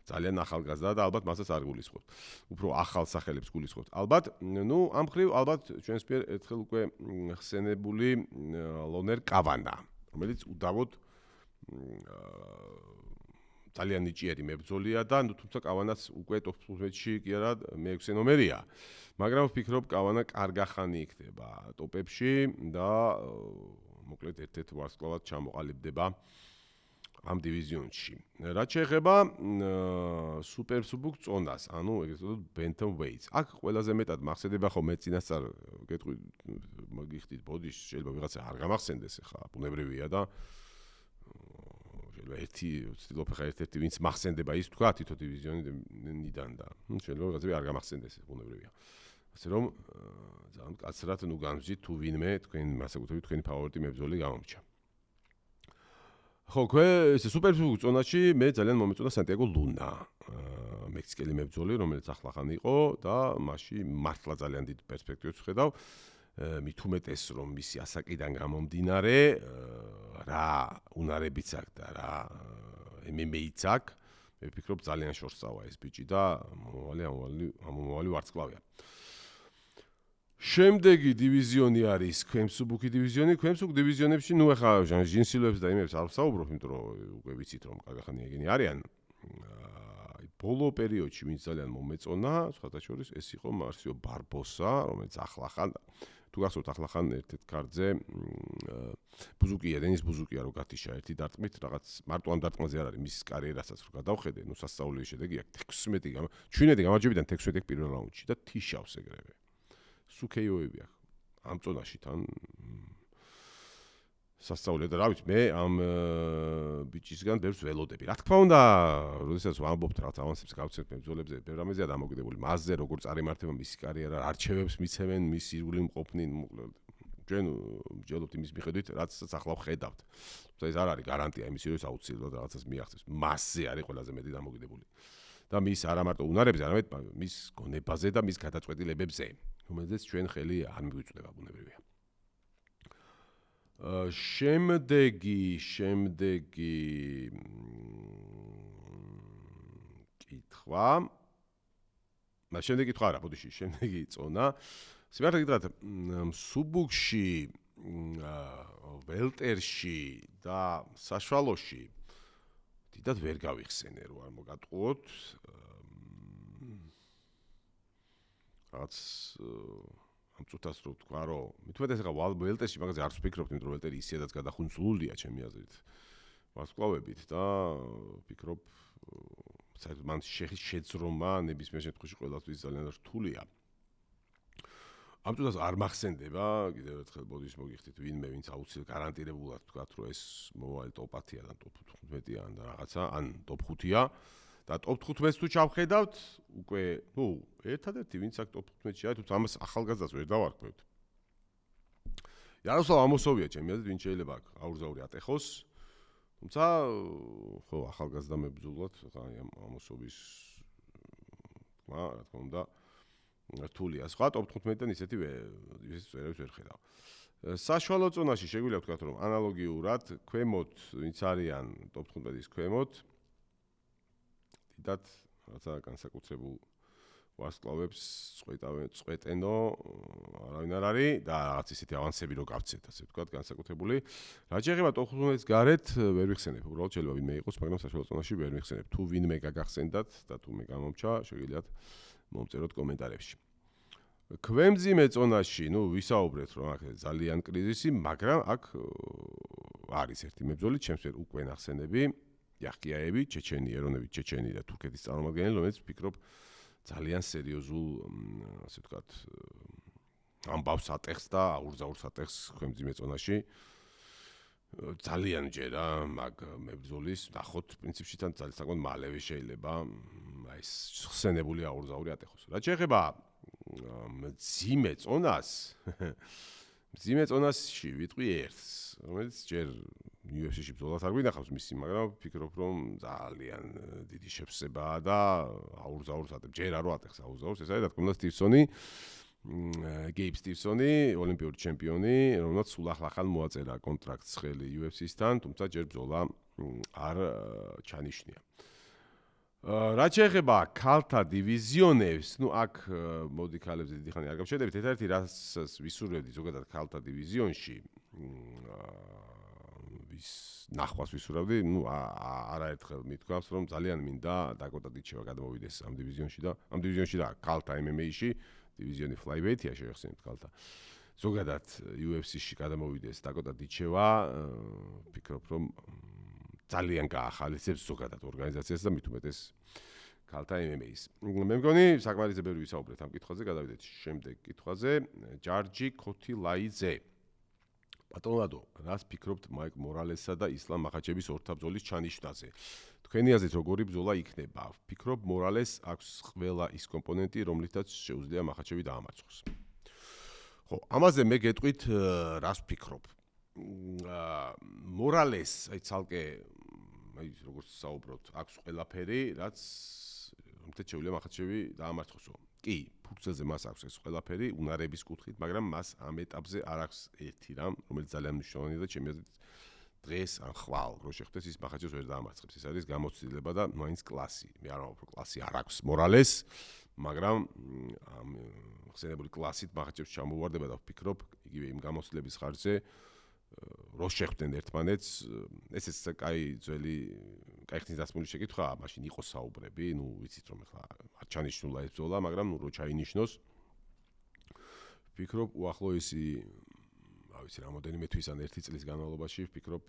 ძალიან ახალგაზრდა და ალბათ მასაც არ გულისხმობთ. უფრო ახალ სახელებს გულისხმობთ. ალბათ, ნუ ამ ხრივ ალბათ ჩვენს მიერ ერთხელ უკვე ხსენებული ლონერ კავანა, რომელიც უდავოდ ძალიან ნიჭიერი მებრძოლია და ნუ თუმცა კავანაც უკვე ტოპ 15-ში კი არა მე-6 ნომერია. მაგრამ ვფიქრობ კავანა კარგა ხანი იქნება ტოპებში და მოკლედ ერთ-ერთ ვარსკვლავად ჩამოყალიბდება ამ დივიზიონში. რაც შეეხება სუპერსუბუქ წონას, ანუ ეგრეთ წოდებული bantamweights. აქ ყველაზე მეტად მახსენდება ხოლმე წინასწარ გეტყვი გიხდით ბოდიში, შეიძლება ვიღაცა არ გამახსენდეს ახლა, ბუნებრივია და შეიძლება ვცდილობ ახლა ერთ-ერთი ვინც მახსენდება ის თქვა თითო დივიზიონიდან და შეიძლება ვიღაცა არ გამახსენდეს, ბუნებრივია. ასე რომ ძალიან კაცრად ნუ განვზით თუ ვინმე თქვენ მასაკუთრებით თქვენი ფავორიტი მებრძოლი გამომრჩა. ხო, ეს სუპერსუბუქ წონაში მე ძალიან მომეწონა სანტიაგო ლუნა, მექსიკელი მებრძოლი, რომელიც ახლახან იყო და მასში მართლა ძალიან დიდ პერსპექტივებს ვხედავ. მით უმეტეს რომ მისი ასაკიდან გამომდინარე, რა უნარებიც აქვს და რა MMA-იც აქვს, მე ვფიქრობ ძალიან შორსავა ეს ბიჭი და მომავალი ვარსკვლავია. შემდეგი დივიზიონი არის ქვემსუბუქი დივიზიონი. ქვემსუბუქ დივიზიონებში ნუ ახლა ჟინსილოებს და იმებს არ ვსაუბრობ, იმიტომ რომ უკვე ვიცით რომ კარგახანი ეგენი არიან. ბოლო პერიოდში ვინც ძალიან მომეწონა, სხვათა შორის ეს იყო მარსიო ბარბოსა, რომელიც ახლახან თუ გახსოვთ ახლახან ერთ-ერთ კარტზე ბუზუკია, დენის ბუზუკია რო გათიშა ერთი დარტყმით, რაღაც მარტო ამ დარტყმაზე არ არის მის კარიერასაც რო გადავხედე, ნუ სასწაული შედეგი აქვს 17 გამარჯვებიდან 16 პირველ რაუნდში და თიშავს ეგრევე. სუკეიოები აქვს ამ წონაში თან სასწაულია და რა ვიცი მე ამ ბიჭისგან ბევრს ველოდები. რა თქმა უნდა, როდესაც ვამბობთ რაღაც ავანსებს გავცემთ მებრძოლებზე, ბევრ რამეზეა დამოკიდებული. მასზე როგორ წარიმართება მისი კარიერა, არჩევებს მიცემენ, მის ირგვლივ მყოფნინ, მოკლედ. ჩვენ ვჯელობთ იმის მიხედვით, რაცაც ახლა ვხედავთ. თუმცა ეს არ არის გარანტია იმის, რომ აუცილებლად რაღაცას მიაღწევს. მასზე არის ყველაზე მეტი დამოკიდებული. და მის არა მარტო უნარებზე, არამედ მის გონებაზე და მის გადაწყვეტილებებზე. რომელზეც ჩვენ ხელი არ მიგვიწვდება ბუნებრივია. შემდეგი კითხვა. შემდეგი კითხვა არა, ბოდიში, შემდეგი წონა. სიმართლე გითხრათ, მსუბუქში, ველტერში და საშუალოში დიდად ვერ გავიხსენე, რომ არ მოგატყუოთ. რაც ამ წუთას რო თქვა, რომ მithumetes ახლა ველტერში მაგაზე არც ვფიქრობთ, იმიტომ რომ ველტერი ისედაც გადახუნცლულია ჩემი აზრით. ვარსკვლავებით და ვფიქრობ, საერთოდ მან შეძრომა ნებისმიერ შემთხვევაში ყველასთვის ძალიან რთულია. ამ წუთას არ მახსენდება, კიდევ ერთხელ ბოდიშს მოგიხდით ვინმე, ვინც აუცილებლად გარანტირებულად თქვა, რომ ეს მომავალი ტოპ 10-ია და ტოპ 15-ია და რაღაცა, ან ტოპ 5-ია. და ტოპ 15-ს თუ ჩავხედავთ, უკვე, ერთადერთი ვინც აქ ტოპ 15-ში არის, თუმცა ამას ახალგაზრდას ვერ დავარქვევთ. იაროსლავ ამოსოვია ჩემი აზრით, ვინც შეიძლება აქ აურზაური ატეხოს. თუმცა, ხო, ახალგაზრდა მებრძოლად, ხა ამოსოვის რა თქმა უნდა, რთულია. სხვა ტოპ 15-დან ისეთივე ვერავის ვერ ხედავ. საშუალო ზონაში შეგვიძლია ვთქვათ, რომ ანალოგიურად ქვემოთ, ვინც არიან ტოპ 15-ის ქვემოთ, დიდად რაცა განსაკუთრებულ ვარსკვლავებს წვეტენო არავინ არ არის და რაღაც ისეთი ავანსები რო გავცეთ, ასე ვთქვათ, განსაკუთრებული. რაც შეეხება ტოპ 15-ის გარეთ ვერ ვიხსენებ, უბრალოდ შეიძლება ვინმე იყოს, მაგრამ საშუალო ზონაში ვერ ვიხსენებ. თუ ვინმე გაგახსენდათ და თუ მე გამომჩა, შეგიძლიათ მომწეროთ კომენტარებში. ქვემძიმე ზონაში, ვისაუბრეთ, რომ აქ ძალიან კრიზისი, მაგრამ აქ არის ერთი მებრძოლი, ჩემს ვერ უკვე ნახსენები, იახკიაევი, ჩეჩენი, ეროვნებით ჩეჩენი და თურქეთის წარმომადგენელი, რომელიც ვფიქრობ ძალიან სერიოზულ, ასე ვთქვათ, ამბავს ატეხს და აურზაურს ატეხს ქვემძიმე ზონაში. ძალიან ჯერა მაგ მებრძოლის ნახოთ პრინციპში თან ძალიან საკმაოდ მალევე შეიძლება ეს ხსენებული აურზაური ატეხოს. რაც შეეხება მძიმე ზონაში ვიტყვი ერთს, რომელიც ჯერ UFC-ში ბრძოლას არ გვინახავს მისი, მაგრამ ვფიქრობ, რომ ძალიან დიდი შეფსებაა და აურზაურს ატეხს. ჯერ არ ატეხს აურზაურს, ეს არის რა თქმა უნდა სტივსონი, გეიბ სტივსონი, ოლიმპიური ჩემპიონი, რომელსაც სულ ახლა მოაწერა კონტრაქტს ხელი UFC-სთან, თუმცა ჯერ ბრძოლა არ ჩანიშნია. რაც შეეხება ქალთა დივიზიონებს, აქ მოდი ქალებზე დიდი ხანი არ გავშედებით, ერთ-ერთი რაც ვისურვებდი ზოგადად ქალთა დივიზიონში, ნახვას ვისურვებდი, არაერთხელ მithქვამს, რომ ძალიან მინდა დაკოტა დიჩევა გადმოვიდეს ამ დივიზიონში და ქალთა MMA-ში, დივიზიონი flyweight-ია შევეხსენებთ ქალთა. ზოგადად UFC-ში გადმოვიდეს დაკოტა დიჩევა, ვფიქრობ, რომ ძალიან გაახალისებს ზოგადად ორგანიზაციას და მით უმეტეს ქალთა MMA-ს. მე მგონი საკმარისზე ბევრი ვისაუბრეთ ამ კითხვაზე, გადავიდეთ შემდეგ კითხვაზე. ჯარჯი ქოთილაიძე. ბატონადო, რას ფიქრობთ მაიკ მორალესსა და ისლამ მახაჩევის ორთაბრძოლის ჩანიშვნაზე? თქვენი აზრით როგორი ბრძოლა იქნება? ვფიქრობ, მორალეს აქვს ყველა ის კომპონენტი, რომლითაც შეუძლია მახაჩევი დაამარცხოს. ხო, ამაზე მე გეტყვით, რას ვფიქრობ. მორალეს, ცალკე როგორც საუბრობთ, აქვს ყველაფერი, რაც რომთეც შეუძლია მახაჩევი დაამარცხოსო. კი, ფურცელზე მას აქვს ეს ყველაფერი, უნარების კუთხით, მაგრამ მას ამ ეტაპზე არ აქვს ერთი რამ, რომელიც ძალიან მნიშვნელოვანია და ჩემი აზრით დღეს ან ხვალ რო შეხდეს ის მახაჩევს ვერ დაამარცხებს. ეს არის გამოცდილება და მაინც კლასი. მე არ ვამბობ, რომ კლასი არ აქვს მორალეს, მაგრამ ამ ხსენებული კლასით მახაჩევს ჩამოვარდება და ვფიქრობ, იგივე იმ გამოცდილების ხარჯზე რო შეხვდნენ ერთმანეთს, ესეც კაი ძველი, კაი ხნის დასმული შეკითხვაა, მაშინ იყო საუბრები, ვიცით რომ ახლა არ ჩანიშნულა ეს ბრძოლა, მაგრამ რო ჩაინიშნოს, ვფიქრობ უახლოესი, რა ვიცი, რამოდენიმე თვის ან ერთი წლის განმავლობაში ვფიქრობ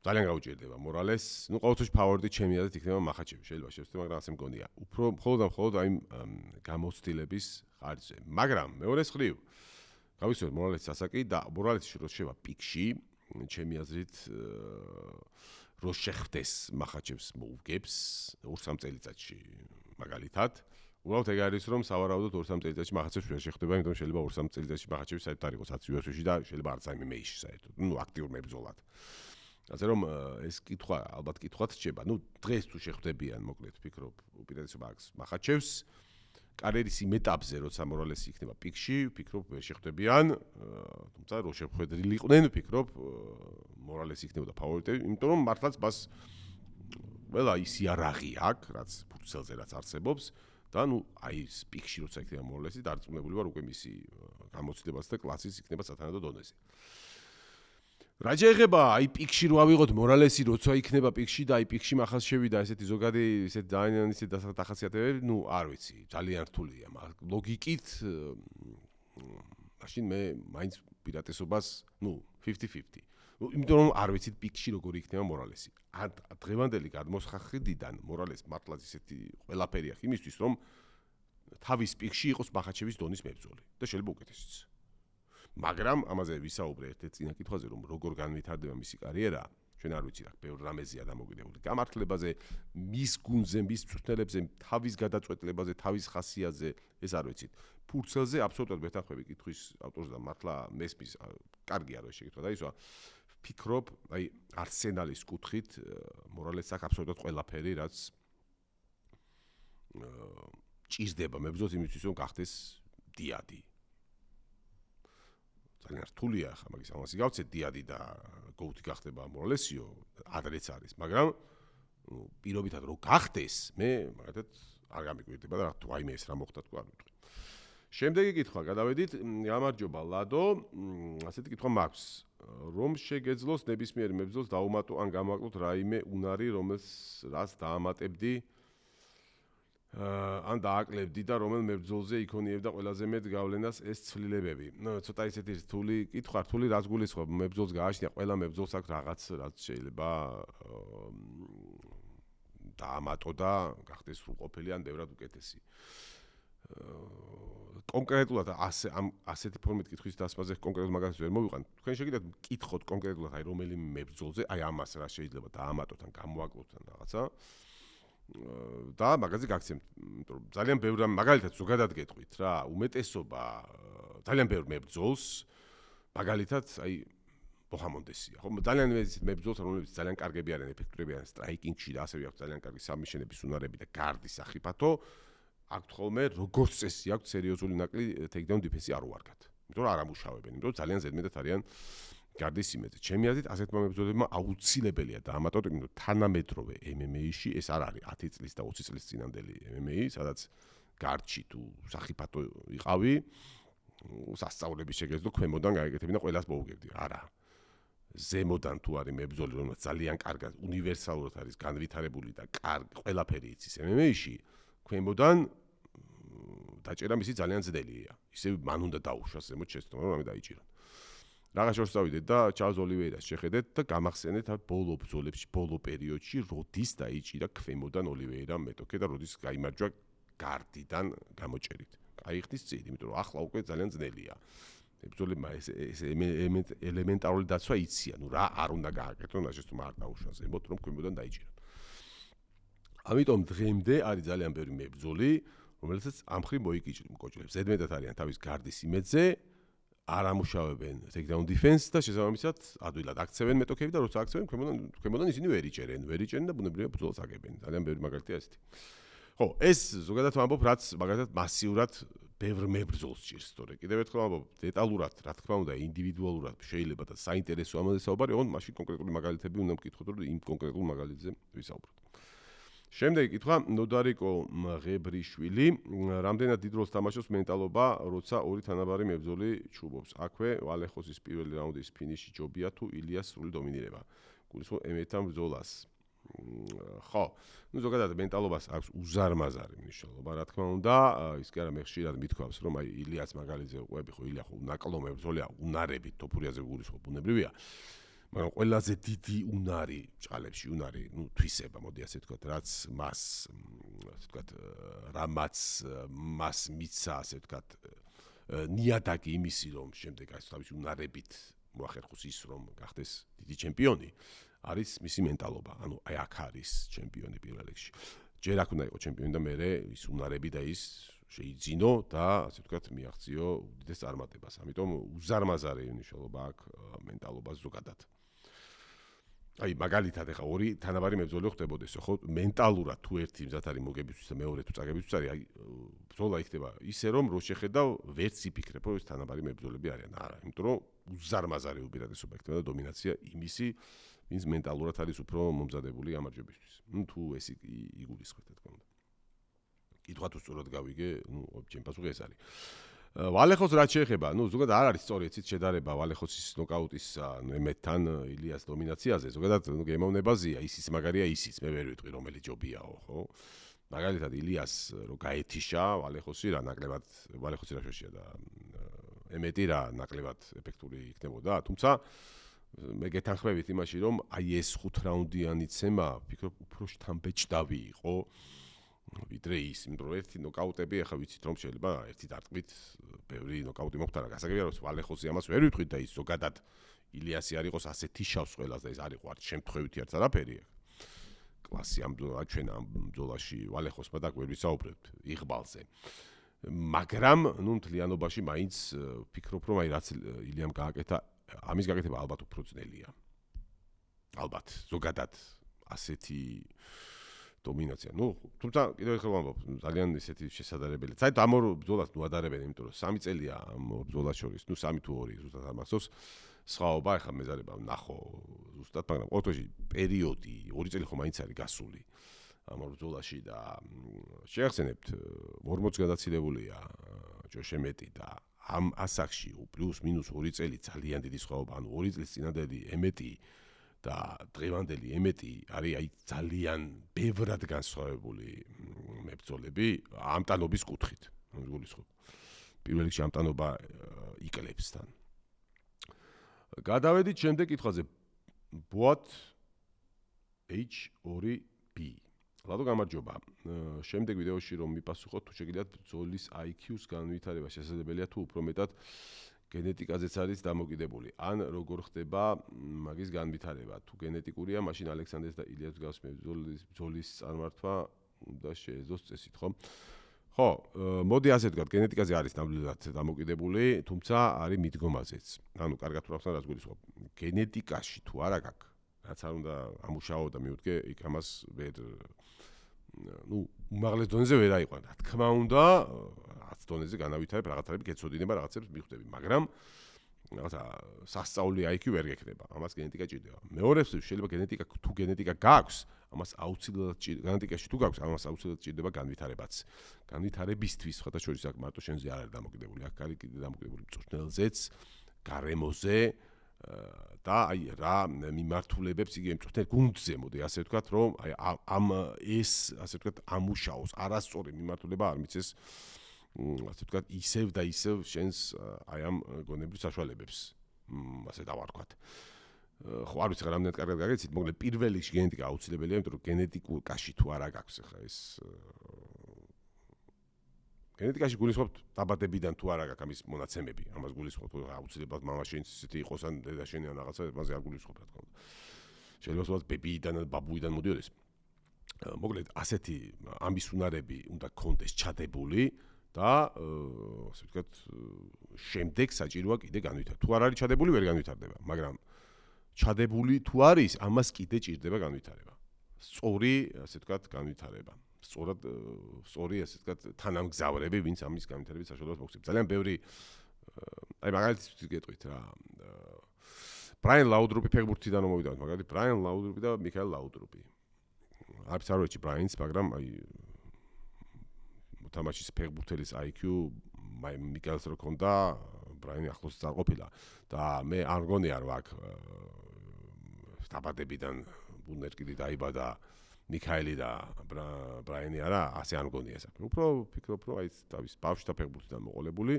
ძალიან გაუჭირდება მორალეს, ყოველთვის ფავორიტი ჩემი აზრით იქნება მახაჩევი, შეიძლება შევსწრებ, მაგრამ ასე მგონია. უფრო მხოლოდ აი გამოცდილების ხარჯზე. მაგრამ მეორეს მხრივ გავისურვებ მორალესის ასაკი და მორალესი რო შევა პიკში, ჩემი აზრით რო შეხვდეს მახაჩევს მოუგებს 2-3 წელიწადში მაგალითად. უბრალოდ ეგ არის რომ სავარაუდოდ 2-3 წელიწადში მახაჩევს ვერ შეხვდება, იმიტომ შეიძლება 2-3 წელიწადში მახაჩევი საერთოდ არ იყოს არც UFC-ში და შეიძლება არც MMA-ში საერთოდ, აქტიურ მებრძოლად. ასე რომ ეს კითხვა ალბათ კითხვად რჩება. დღეს თუ შეხვდებიან, მოკლედ ვფიქრობ, უპირატესობა აქვს მახაჩევს კარიერის იმ ეტაპზე, როცა მორალესი იქნება პიკში, ვფიქრობ, ვერ შეხვდებიან, თუმცა რო შეხვედრილიყვნენ, ვფიქრობ, მორალესი იქნებოდა ფავორიტი, იმიტომ რომ მართლაც მას ყველა ის იარაღი აქვს, რაც ფუტსალზე რაც არსებობს და აი ეს პიკში როცა იქნება მორალესი, დარწმუნებული ვარ უკვე მისი გამოცდილებას და კლასის იქნება სათანადო დონეზე. რა შეიძლება აი პიკში რო ავიღოთ მორალესი როცა იქნება პიკში და აი პიკში מחას შევიდა ესეთი ზოგადი ესეთი ძალიან ისეთი დახასიათებები, არ ვიცი, ძალიან რთულია, ლოგიკით მაშინ მე მაინც პირატესობას, 50-50. იმიტომ რომ არ ვიცით პიკში როგორი იქნება მორალესი. დღევანდელი გადმოსახედიდან მორალეს მართლაც ისეთი ყველაფერი აქვს იმისთვის, რომ თავის პიკში იყოს მახაჩევის დონის მებრძოლი და შეიძლება უკეთესიც. მაგრამ ამაზე ვისაუბრე ერთ-ერთ წინა კითხვაზე, რომ როგორ განვითარდება მისი კარიერა, ჩვენ არ ვიცით, ბევრ რამეზეა დამოკიდებული. გამართლებაზე, მის გუნდზე, მის მწვრთნელებზე, თავის გადაწყვეტილებაზე, თავის ხასიათზე, ეს არ ვიცით. ფურცელზე აბსოლუტურად მეთანხმები კითხვის ავტორს და მართლა მესმის, კარგია რა შეკითხვა და ისვა. ვფიქრობ, აი არსენალის კუთხით მორალეს აქვს აბსოლუტურად ყველაფერი, რაც ჭირდება მებრძოლს იმისთვის, რომ გახდეს დიადი. ძალიან რთულია ხა მაგის ამას იგავცეთ დიადი და გოუთი გახდება მორალესიო, ადრეც არის, მაგრამ პირობითად რო გახდეს, მე მაგათაც არ გამიკვირდება და ვაიმე ეს რა მოხდა თქვა არ ვიტყვი. შემდეგი კითხვა, გადავედით, გამარჯობა ლადო, ასეთი კითხვა მაქვს. რომ შეგეძლოს ნებისმიერ მებრძოლს დაუმატო ან გამაკლოთ რაიმე უნარი, რას დაამატებდი ან დააკლებდი და რომელ მებრძოლზე იქონიებდა ყველაზე მეტ გავლენას ეს ცვლილებები. ცოტა ისეთი რთული კითხვა, რთული რაც გულისხმობ, მებრძოლს გააჩნია, ყველა მებრძოლს აქვს რაღაც, რაც შეიძლება დაამატო და გახდეს სრულყოფილი ან ბევრად უკეთესი. კონკრეტულად ასეთი ფორმით კითხვის დასმაზე კონკრეტულ მაგალითს ვერ მოვიყვან. თქვენ შეგიძლიათ მკითხოთ კონკრეტულად აი რომელი მებრძოლზე, აი ამას რა შეიძლება დაამატოთ ან გამოაკლოთ ან რაღაცა. და მაგაზე გაგცემთ, იმიტომ რომ ძალიან ბევრ მაგალითად ზოგადად გეტყვით რა, უმეტესობა ძალიან ბევრ მებრძოლს მაგალითად აი ბოჰამონდესია, ხო? ძალიან მებრძოლს, რომლებიც ძალიან კარგები არიან, ეფექტურები არიან სტრაიკინგში და ასევე აქვს ძალიან კარგი სამიშენების უნარები და გარდის სახიფათო, აქვთ ხოლმე როგორც წესი აქვთ სერიოზული ნაკლი ტეიქდაუნ დიფენსი არ უარგათ. იმიტომ რომ არ ამუშავებენ, იმიტომ რომ ძალიან ზედმეტად არიან გარდის იმედზე. ჩემი აზრით, ასეთმა მებრძოლებმა აუცილებელია დაამატოთ, იმიტომ რომ თანამედროვე MMA-ში ეს არ არის 10 წლის და 20 წლის წინანდელი MMA, სადაც გარდში თუ სახიფათო იყავი, სასწაულების შეგეძლო ქვემოდან გაეკეთებინა და ყველას მოუგებდი. არა. ზემოდან თუ არის მებრძოლი, რომელსაც ძალიან კარგად უნივერსალურად არის განვითარებული და ყველაფერი იცის MMA-ში, ქვემოდან დაჭერა მისი ძალიან ძნელია. ისე მან უნდა დაუშვას ზემოთ შეცდომა, რომ ამე დაიჭირონ. რაღაც შორს წავიდეთ და ჩარლზ ოლივეირას შეხედეთ და გამახსენეთ ბოლო ბრძოლებში, ბოლო პერიოდში, როდის დაიჭირა ქვემოდან ოლივეირა მეტოქე და როდის გაიმარჯვა გარდიდან გამოჭერით. აიხდის წინ, იმიტომ რომ ახლა უკვე ძალიან ძნელია. ბრძოლებმა ეს ელემენტარული დაცვა იციან, რა არ უნდა გააკეთონ, რა შეცდომა არ დაუშვას ზემოთ, რომ ქვემოდან დაიჭირონ. ამიტომ დღემდე არის ძალიან ბევრი მებრძოლი, რომელსაც ამ მხრივ მოიკოჭლებს. ზედმეტად არიან თავის გარდის იმედზე, არ ამუშავებენ takedown defense და შესაბამისად ადვილად აქცევენ მეტოქები და როცა აქცევენ ქვემოდან ისინი ვერ იჭერენ და ბუნებრივია ბრძოლას აგებენ. ძალიან ბევრი მაგალითია ესეთი. ხო, ეს ზოგადად ვამბობ, რაც მაგალითად მასიურად ბევრ მებრძოლს ჭირს, თორე კიდევ ერთხელ ვამბობ, დეტალურად, რა თქმა უნდა, ინდივიდუალურად შეიძლება და საინტერესო ამაზე საუბარი, ოღონდ მაშინ კონკრეტული მაგალითები უნდა მკითხოთ, რომ იმ კონკრეტულ მაგალითზე ვისაუბროთ. შემდეგი კითხვა, ნოდარიკო მღებრიშვილი, რამდენად დიდ როლს თამაშობს მენტალობა, როცა ორი თანაბარი მებრძოლი ჩუბობს. აქვე ვალეხოსის პირველი რაუნდის ფინიში ჯობია თუ ილიას სრული დომინირება. გულისხმობ ემეთან ბრძოლას. ხო, ზოგადად მენტალობას აქვს უზარმაზარი მნიშვნელობა, რა თქმა უნდა, ის კი არა მე ხშირად მithქვავს, რომ აი ილიას მაგალითზე ვყვები, ხო ილია ხო ნაკლო მებრძოლია, უნარებით თოფურიაზე გულისხმობ ბუნებრივია. მაგრამ ყველაზე დიდი უნარი ჭალებში უნარი, თვისება, მოდი ასე ვთქვათ, რაც მას, ასე ვთქვათ, რამაც მას მიცა, ასე ვთქვათ, ნიადაგი იმისი, რომ შემდეგ ეს თავის უნარებით მოახერხოს ის, რომ გახდეს დიდი ჩემპიონი, არის მისი მენტალობა. ანუ აი აქ არის ჩემპიონი პირველ რიგში. ჯერ აქ უნდა იყოს ჩემპიონი და მერე ის უნარები და ის შეიძინო და ასე ვთქვათ, მიაღწიო უდიდეს წარმატებას. ამიტომ უზარმაზარი მნიშვნელობა აქვს მენტალობას ზოგადად. აი მაგალითად ეხა ორი თანაბარი მებრძოლი ხდებოდესო, ხო? მენტალურად თუ ერთი მზად არის მოგებისთვის და მეორე თუ წაგებისთვის არის, აი ბრძოლა იქნება ისე რომ რო შეხედავ ვერც იფიქრებ, რომ ეს თანაბარი მებრძოლები არიან. არა, იმიტომ რომ უზარმაზარი უპირატესობა იქნება და დომინაცია იმისი, ვინც მენტალურად არის უფრო მომზადებული გამარჯვებისთვის. თუ ეს იგულისხმეთ, რა თქმა უნდა. კითხვა თუ სწორად გავიგე, ჩემი პასუხი ეს არის. ვალეხოს რაც შეეხება, ზოგადად არ არის სწორი ეცით შედარება ვალეხოსის ნოკაუტის მემეთთან ილიას დომინაციაზე. ზოგადად გემოვნებაზია, ისიც მაგარია, ისიც მე ვერ ვიტყვი რომელი ჯობიაო, ხო? მაგალითად ილიას რო გაეთიშა ვალეხოსი რა ნაკლებად ვალეხოსი რა შეშია და ემეტი რა ნაკლებად ეფექტური იქნებოდა, თუმცა მე გეთანხმებით იმაში, რომ აი ეს 5 რაუნდიანი ცემა, ვფიქრობ, უფრო შთამბეჭდავი იყო. ვიდრე ის, იმიტომ რომ ერთი ნოკაუტები ახლა ვიცით რომ შეიძლება ერთი დარტყმით ბევრი ნოკაუტი მოხდა, გასაგებია რომ ვალეხოსი ამას ვერ ვიტყვით და ის ზოგადად ილიასი არ იყოს ასეთი შავს ყველას და ეს არ იყო არც შემთხვევითი არც არაფერი. კლასი ამ ჩვენ ამ ბრძოლაში ვალეხოსმა და ვერ ვისაუბრებთ იღბალზე. მაგრამ მთლიანობაში მაინც ვფიქრობ რომ აი რაც ილიამ გააკეთა, ამის გაკეთება ალბათ უფრო ძნელია. ალბათ ზოგადად ასეთი დომინაცია. თუმცა კიდევ ერთხელ ვამბობ, ძალიან ისეთი შესაძლებელია. საერთოდ ამ ორ ბრძოლას адარებენ, იმიტომ რომ 3 წელია ამ ორ ბრძოლას შორის, 3 თუ 2 ზუსტად არ მახსოვს. სხვაობა ახლა მეზარება ვნახო ზუსტად, მაგრამ ყოველთვის პერიოდი 2 წელი ხომ მაინც არის გასული ამ ორ ბრძოლაში და შეახსენებთ 40 გადაცილებულია ჯოშემეტი და ამ ასაკში პლუს მინუს 2 წელი ძალიან დიდი სხვაობა, ანუ 2 წლის წინანდელი ემეტი და დღევანდელი ემეტი არის აი ძალიან ბევრად განსხვავებული მებრძოლები ამტანობის კუთხით. გულისხმობ. პირველ რიგში ამტანობა იკლებს თან. გადავედით შემდეგ კითხვაზე. What H2B. ლადო გამარჯობა. შემდეგ ვიდეოში რომ მიპასუხოთ, თუ შეგიძლიათ ბრძოლის IQ-ს განვითარება შესაძლებელია თუ უფრო მეტად გენეტიკაზეც არის დამოკიდებული. ან როგორ ხდება მაგის განვითარება? თუ გენეტიკურია, მაშინ ალექსანდრეს და ილიას გავს ბრძოლის წარმართვა უნდა შეეძლოს წესით, ხო? ხო, მოდი ასე ვთქვათ, გენეტიკაზე არის ნამდვილად დამოკიდებული, თუმცა არის მიდგომაზეც. ანუ კარგად თუ ახსნა რაც გულისხმობ. გენეტიკაში თუ არა გაქვს, რაც არ უნდა ამუშაო და მივდგე, იქ ამას ვერ უმაღლეს დონეზე ვერ აიყვან. რა თქმა უნდა, 10 დონეზე განავითარებ რაღაცები, გეცოდინება რაღაცებს მიხვდები, მაგრამ რაღაცა სასწაული IQ ვერ გექნება. ამას გენეტიკა ჭირდება. მეორეს შეიძლება გენეტიკა თუ გენეტიკა გაქვს, ამას აუცილებლად გენეტიკაში თუ გაქვს, ამას აუცილებლად ჭირდება განვითარებაც. განვითარებისთვის ხოთა შორის აქ მარტო შენზე არ არის დამოკიდებული, აქ არის კიდე დამოკიდებული მწვრთნელზეც, გარემოზე და აი რა მიმართულებებს იგი მწვრთნელ გუნდზე, მოდი ასე ვთქვათ, რომ აი ამ ეს ასე ვთქვათ ამუშაოს არასწორი მიმართულება არ მიცეს ასე ვთქვათ ისევ და ისევ შენს აი ამ გონებრივ საშუალებებს ასე დავარქვათ. ხო არ ვიცი რა რამდენად კარგად გაგეცით, მოკლედ პირველ რიგში გენეტიკა აუცილებელია, იმიტომ რომ გენეტიკურ კაში თუ არა გაქვს ახლა ეს გენეტიკაში გულისხმობთ დაბადებიდან თუ არა გაქვს ამის მონაცემები, ამას გულისხმობთ, აუცილებლად მამაშენიც ისეთი იყოს ან დედაშენი ან რაღაცა, მასე არ გულისხმობ რა თქმა უნდა. შეიძლება ბებიიდან ან ბაბუიდან მოდიოდეს. მოკლედ ასეთი ამის უნარები უნდა გქონდეს ჩადებული და ასე ვთქვათ შემდეგ საჭიროა კიდე განვითარება. თუ არ არის ჩადებული, ვერ განვითარდება, მაგრამ ჩადებული თუ არის, ამას კიდე ჭირდება განვითარება. სწორი, ასე ვთქვათ, განვითარება. სწორი, ასე ვთქვათ, თანამგზავრები, ვინც ამის განვითარების საშუალებას მოგცემს. ძალიან ბევრი აი მაგალითად გეტყვით რა. ბრაიან ლაუდრუპი ფეხბურთიდან მომიდევთ, მაგალითად ბრაიან ლაუდრუპი და მიქაელ ლაუდრუპი. არც არ ვიცი ბრაინს, მაგრამ აი თამაშის ფეხბურთელის IQ მიქაელს რო ქონდა, ბრაიანი ახლოს არ ყოფილა და მე არ მგონია რომ აქ დაბადებიდან ბუნერკიდი დაიბადა მიქაელი და ბრაიანი არა, ასე არ მგონია ეს. უფრო ვფიქრობ, რომ აი თავის ბავშვთა ფეხბურთიდან მოყოლებული,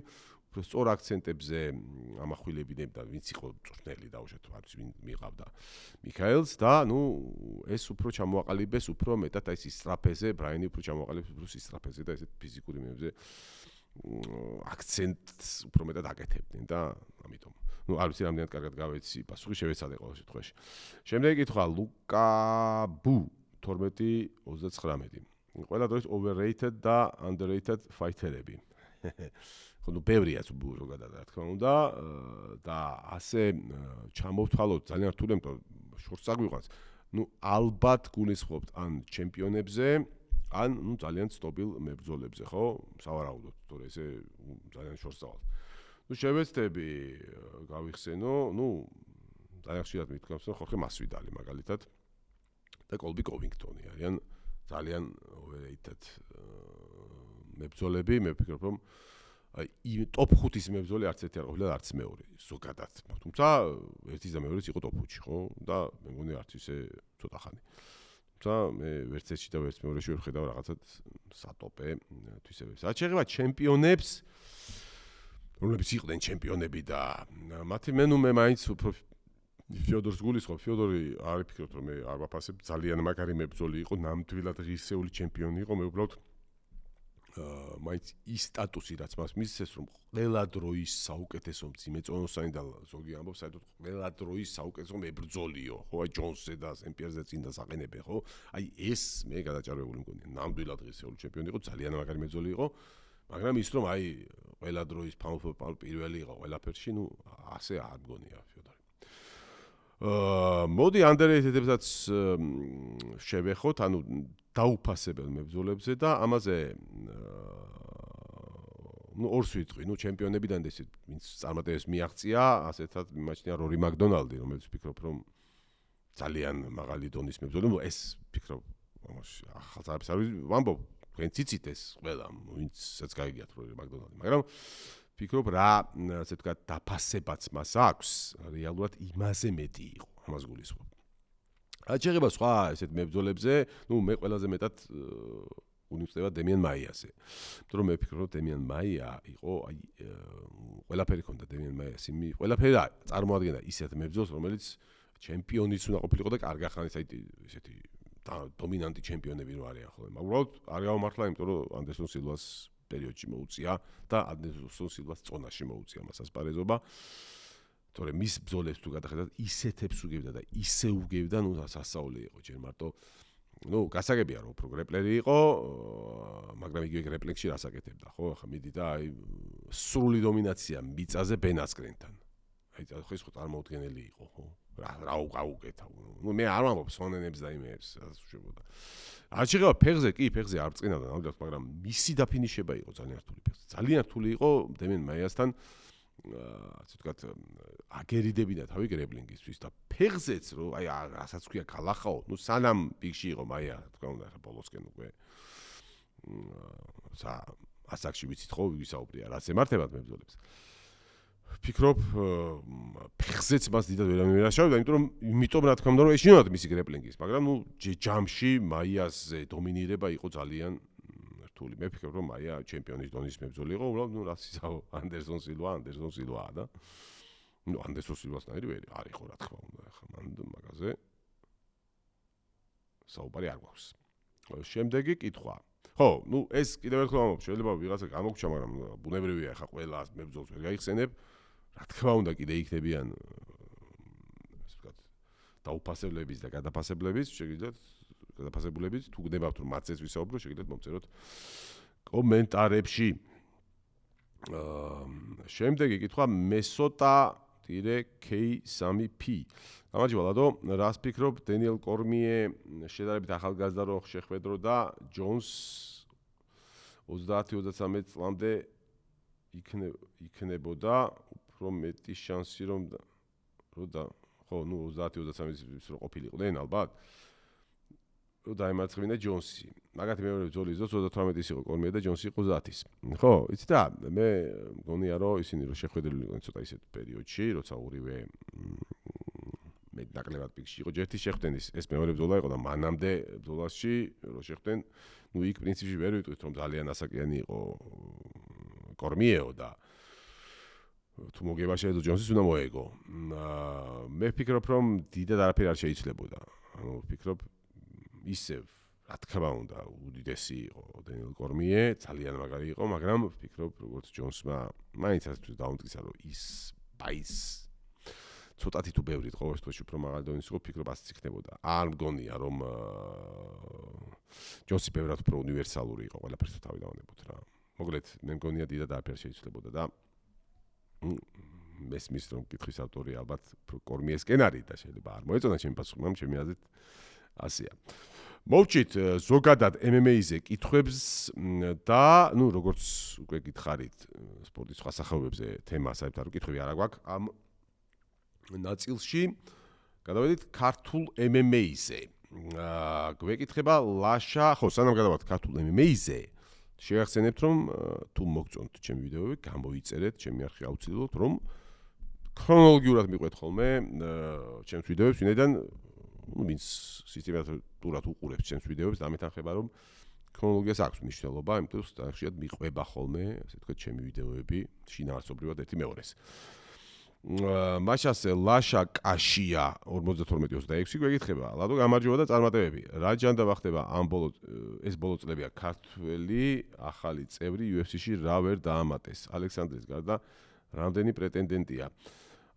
უფრო სწორ აქცენტებზე ამახვილებინებ და ვინც იყო მწვრთნელი დაუშვათ, არც ვინ მიყავდა მიქაელს და ეს უფრო ჩამოაყალიბეს, უფრო მეტად აი ეს სტრაფეზე, ბრაიანი უფრო ჩამოაყალიბეს უფრო სტრაფეზე და ესეთ ფიზიკური მებზე აქცენტს უფრო მეტად აკეთებდნენ და ამიტომ არ ვიცი რამდენად კარგად გავეცი პასუხი შევეცადე ყოველ შემთხვევაში. შემდეგი კითხვა ლუკა ბუ 12:39. ყველა დროის overrated და underrated ფაითერები. ხო, ბევრია ზოგადად რა თქმა უნდა და ასე ჩამოვთვალოთ ძალიან რთული, იმიტომ შორს წაგვიყვანს. ალბათ გულისხმობთ ან ჩემპიონებზე, ან ძალიან სტაბილ მებრძოლებზე, ხო? სავარაუდოდ, თორე ესე ძალიან შორს წავალთ. შევეცდები გავიხსენო, ძალიან ხშირად მithქვამს, რომ ხორხე მასვიდალი მაგალითად და კოლბი კოვინგტონი არიან ძალიან overrated მებრძოლები, მე ვფიქრობ, რომ აი ტოპ 5-ის მებრძოლი არც ერთი არ ყოფილა, არც მეორე, ზოგადად. თუმცა ერთის და მეორეც იყო ტოპ 5-ში, ხო? და მე მგონი არც ისე ცოტა ხანი. თუმცა მე ვერც ერთში და ვერც მეორეში ვერ ხედავ რაღაცად სატოპე თვისებებს. რაც შეეხება ჩემპიონებს, რომლებიც იყვნენ ჩემპიონები და მათი მე მაინც უფრო ფიოდორს გულისხმობ. ფიოდორი არ ვფიქრობ, რომ მე არ ვაფასებ, ძალიან მაგარი მებრძოლი იყო, ნამდვილად ღირსეული ჩემპიონი იყო, მე უბრალოდ მაინც ის სტატუსი რაც მას მისცეს, რომ ყველა დროის საუკეთესო მძიმეწონოსანი და ზოგი ამბობს, საერთოდ ყველა დროის საუკეთესო მებრძოლიო, ხო, აი ჯონსზე და სემპიერზე წინ და საყენებენ, ხო? აი ეს მე გადაჭარბებული მგონია, ნამდვილად ღირსეული ჩემპიონი იყო, ძალიან მაგარი მებრძოლი იყო, მაგრამ ის რომ აი ყველა დროის პირველი იყო ყველაფერში, ასე არ მგონია ფიოდორი. მოდი underrated-ებსაც შევეხოთ, ანუ დაუფასებელ მებრძოლებზე და ამაზე ორს ვიტყვი, ჩემპიონებიდან და ისე ვინც წარმატებებს მიაღწია, ასეთად მიმაჩნია რორი მაკდონალდი, რომელიც ვფიქრობ, რომ ძალიან მაღალი დონის მებრძოლი, ეს ვფიქრობ, ახალწლებს არ ვამბობ, თქვენ ციცით ეს ყველა, ვინცაც გაიგიათ რორი მაკდონალდი, მაგრამ ვფიქრობ, რა ასე ვთქვათ, დაფასებაც მას აქვს, რეალურად იმაზე მეტი იყო, ამას გულისხმობ. რაც შეეხება სხვა ესეთ მებრძოლებზე, მე ყველაზე მეტად უნივერსიტეტა დემიან მაიაზე. იმიტომ რომ მე ვფიქრობ, რომ დემიან მაია იყო, აი ყველაფერი ქონდა დემიან მაიას, ყველაფერი წარმოადგენდა ისეთ მებრძოლს, რომელიც ჩემპიონიც უნდა ყოფილიყო და კარგი ხანის აი ესეთი დომინანტი ჩემპიონები რო არიან ხოლმე. უბრალოდ არ გამართლა, იმიტომ რომ ანდერსონ სილვას პერიოდში მოუწია და ანდერსონ სილვას წონაში მოუწია მას ასპარეზობა. თორე მის ბრძოლებს თუ გადახედავთ, ისეთებს უგებდა და ისე უგებდა, სასწაული იყო ჯერ მარტო. გასაგებია რომ უფრო გრეპლერი იყო, მაგრამ იგივე გრეპლინგში რას აკეთებდა, ხო? ახლა მიდი და აი სრული დომინაცია მიწაზე ბენ ასკრენთან. აი ეს ხო წარმოუდგენელი იყო, ხო? რა უკეთა. მე არ ვამბობ სონენებს და იმეებს, რაც უშებოდა. არ შეღება ფეხზე, კი, ფეხზე არ წინავდა ნამდვილად, მაგრამ მისი დაფინიშება იყო ძალიან რთული ფეხზე. ძალიან რთული იყო დემენ მაიასთან ასე ვთქვათ, აგერიდებინა თავი გრეპლინგისთვის და ფეხზეც რომ აი რასაც ქვია გალახაო, სანამ პიკში იყო მაია, თქვა უნდა ხა ბოლოსკენ უკვე ასაკში ვიცით ხო, ვისაუბრია, რაც ემართებათ მებრძოლებს. ვფიქრობ, ფეხზეც მას დიდად ვერ ამირაშავდა, იმიტომ რა თქმა უნდა, რომ ეშინოდა მისი გრეპლინგის, მაგრამ ჯამში მაიასზე დომინირება იყო ძალიან რთული. მე ვფიქრობ, რომ მაია ჩემპიონის დონის მებრძოლი იყო, უბრალოდ რაც ისაო ანდერსონ სილვაა და ანდერსონ სილვასნაირი ვერ არ იყო რა თქმა უნდა, ახლა მან მაგაზე საუბარი არ გვაქვს. შემდეგი კითხვა. ხო, ეს კიდევ ერთხელ ვამბობ, შეიძლება ვიღაცა გამოგჩა, მაგრამ ბუნებრივია ახლა ყველა მებრძოლს ვერ გაიხსენებ. რა თქმა უნდა, კიდე იქნებიან ასე ვთქვათ, დაუფასებლების და გადაფასებლების, შეგიძლიათ გადაფასებულებით, თუ გნებავთ რომ მათზეც ვისაუბრო, შეგიძლიათ მომწეროთ კომენტარებში. შემდეგი კითხვა Mesota-K3P. გამარჯობა ლადო, რას ფიქრობ დენიელ კორმიე შედარებით ახალგაზრდა რო შეხვედრო და ჯონს 30-33 წლამდე იქნებოდა უფრო მეტი შანსი რომ ხო, 30-33 რო ყოფილიყვნენ ალბათ. დაემარცხებინა ჯონსი. მაგათი მეორე ბრძოლის დროს 38-ის იყო კორმიე და ჯონსი იყო 30-ის. ხო, იცი და მე მგონია რომ ისინი რო შეხვედრილი იყვნენ ცოტა ისეთ პერიოდში, როცა ორივე მე ნაკლებად პიკში იყო, ჯერთი შეხვდნენ ეს მეორე ბრძოლა იყო და მანამდე ბრძოლაში რო შეხვდნენ, იქ პრინციპში ვერ ვიტყვით რომ ძალიან ასაკიანი იყო კორმიეო და თუ მოგება შეეძლო ჯონსის უნდა მოეგო. მე ვფიქრობ რომ დიდად არაფერი არ შეიცვლებოდა. ვფიქრობ ისევ რა თქმა უნდა უდიდესი იყო დენიელ კორმიე, ძალიან მაგარი იყო, მაგრამ ვფიქრობ როგორც ჯონსმა მაინც ასე დაუმტკიცა რომ ის ბაის ცოტათი თუ ბევრი იყო ეს თვეში უფრო მაღალი დონის იყო, ვფიქრობ ასეც იქნებოდა. არ მგონია რომ ჯონსი ბევრად უფრო უნივერსალური იყო, ყველაფერს თავი დავანებოთ რა. მოკლედ მე მგონია დიდად არაფერი შეიცვლებოდა და მესმის რომ კითხვის ავტორი ალბათ კორმიესკენ არის და შეიძლება არ მოეწონა ჩემი პასუხი, მაგრამ ჩემი აზრით ასეა. მოვჭით ზოგადად MMA-ზე კითხვებს და ნუ როგორც უკვე გითხარით სპორტის სხვა სახეობებზე თემა საერთოდ არ კითხვები არ აქვს ამ ნაწილში. გადავედით ქართულ MMA-ზე. გვეკითხება ლაშა, ხო, სანამ გადავართ ქართულ MMA-ზე, შეახსენებთ რომ თუ მოგწონთ ჩემი ვიდეოები, გამოიწერეთ ჩემი არხი აუცილებლად, რომ ქრონოლოგიურად მიყვეთ ხოლმე ჩემს ვიდეოებს, ვინაიდან ვინც სისტემატურად უყურებს ჩემს ვიდეოებს, დამეთანხმება რომ ქრონოლოგიას აქვს მნიშვნელობა, იმიტომ რომ სტანდარტულად მიყვება ხოლმე, ასე ვთქვათ, ჩემი ვიდეოები შინაარსობრივად ერთი მეორეს. მაშასე ლაშა კაშია 52-26 გვეკითხება. ლადო გამარჯობა და წარმატებები. რა ჯანდა ხდება ამ ეს ბოლო წლებია ქართველი ახალი წევრი UFC-ში რა ვერ დაამატეს. ალექსანდრის გარდა რამდენი პრეტენდენტია.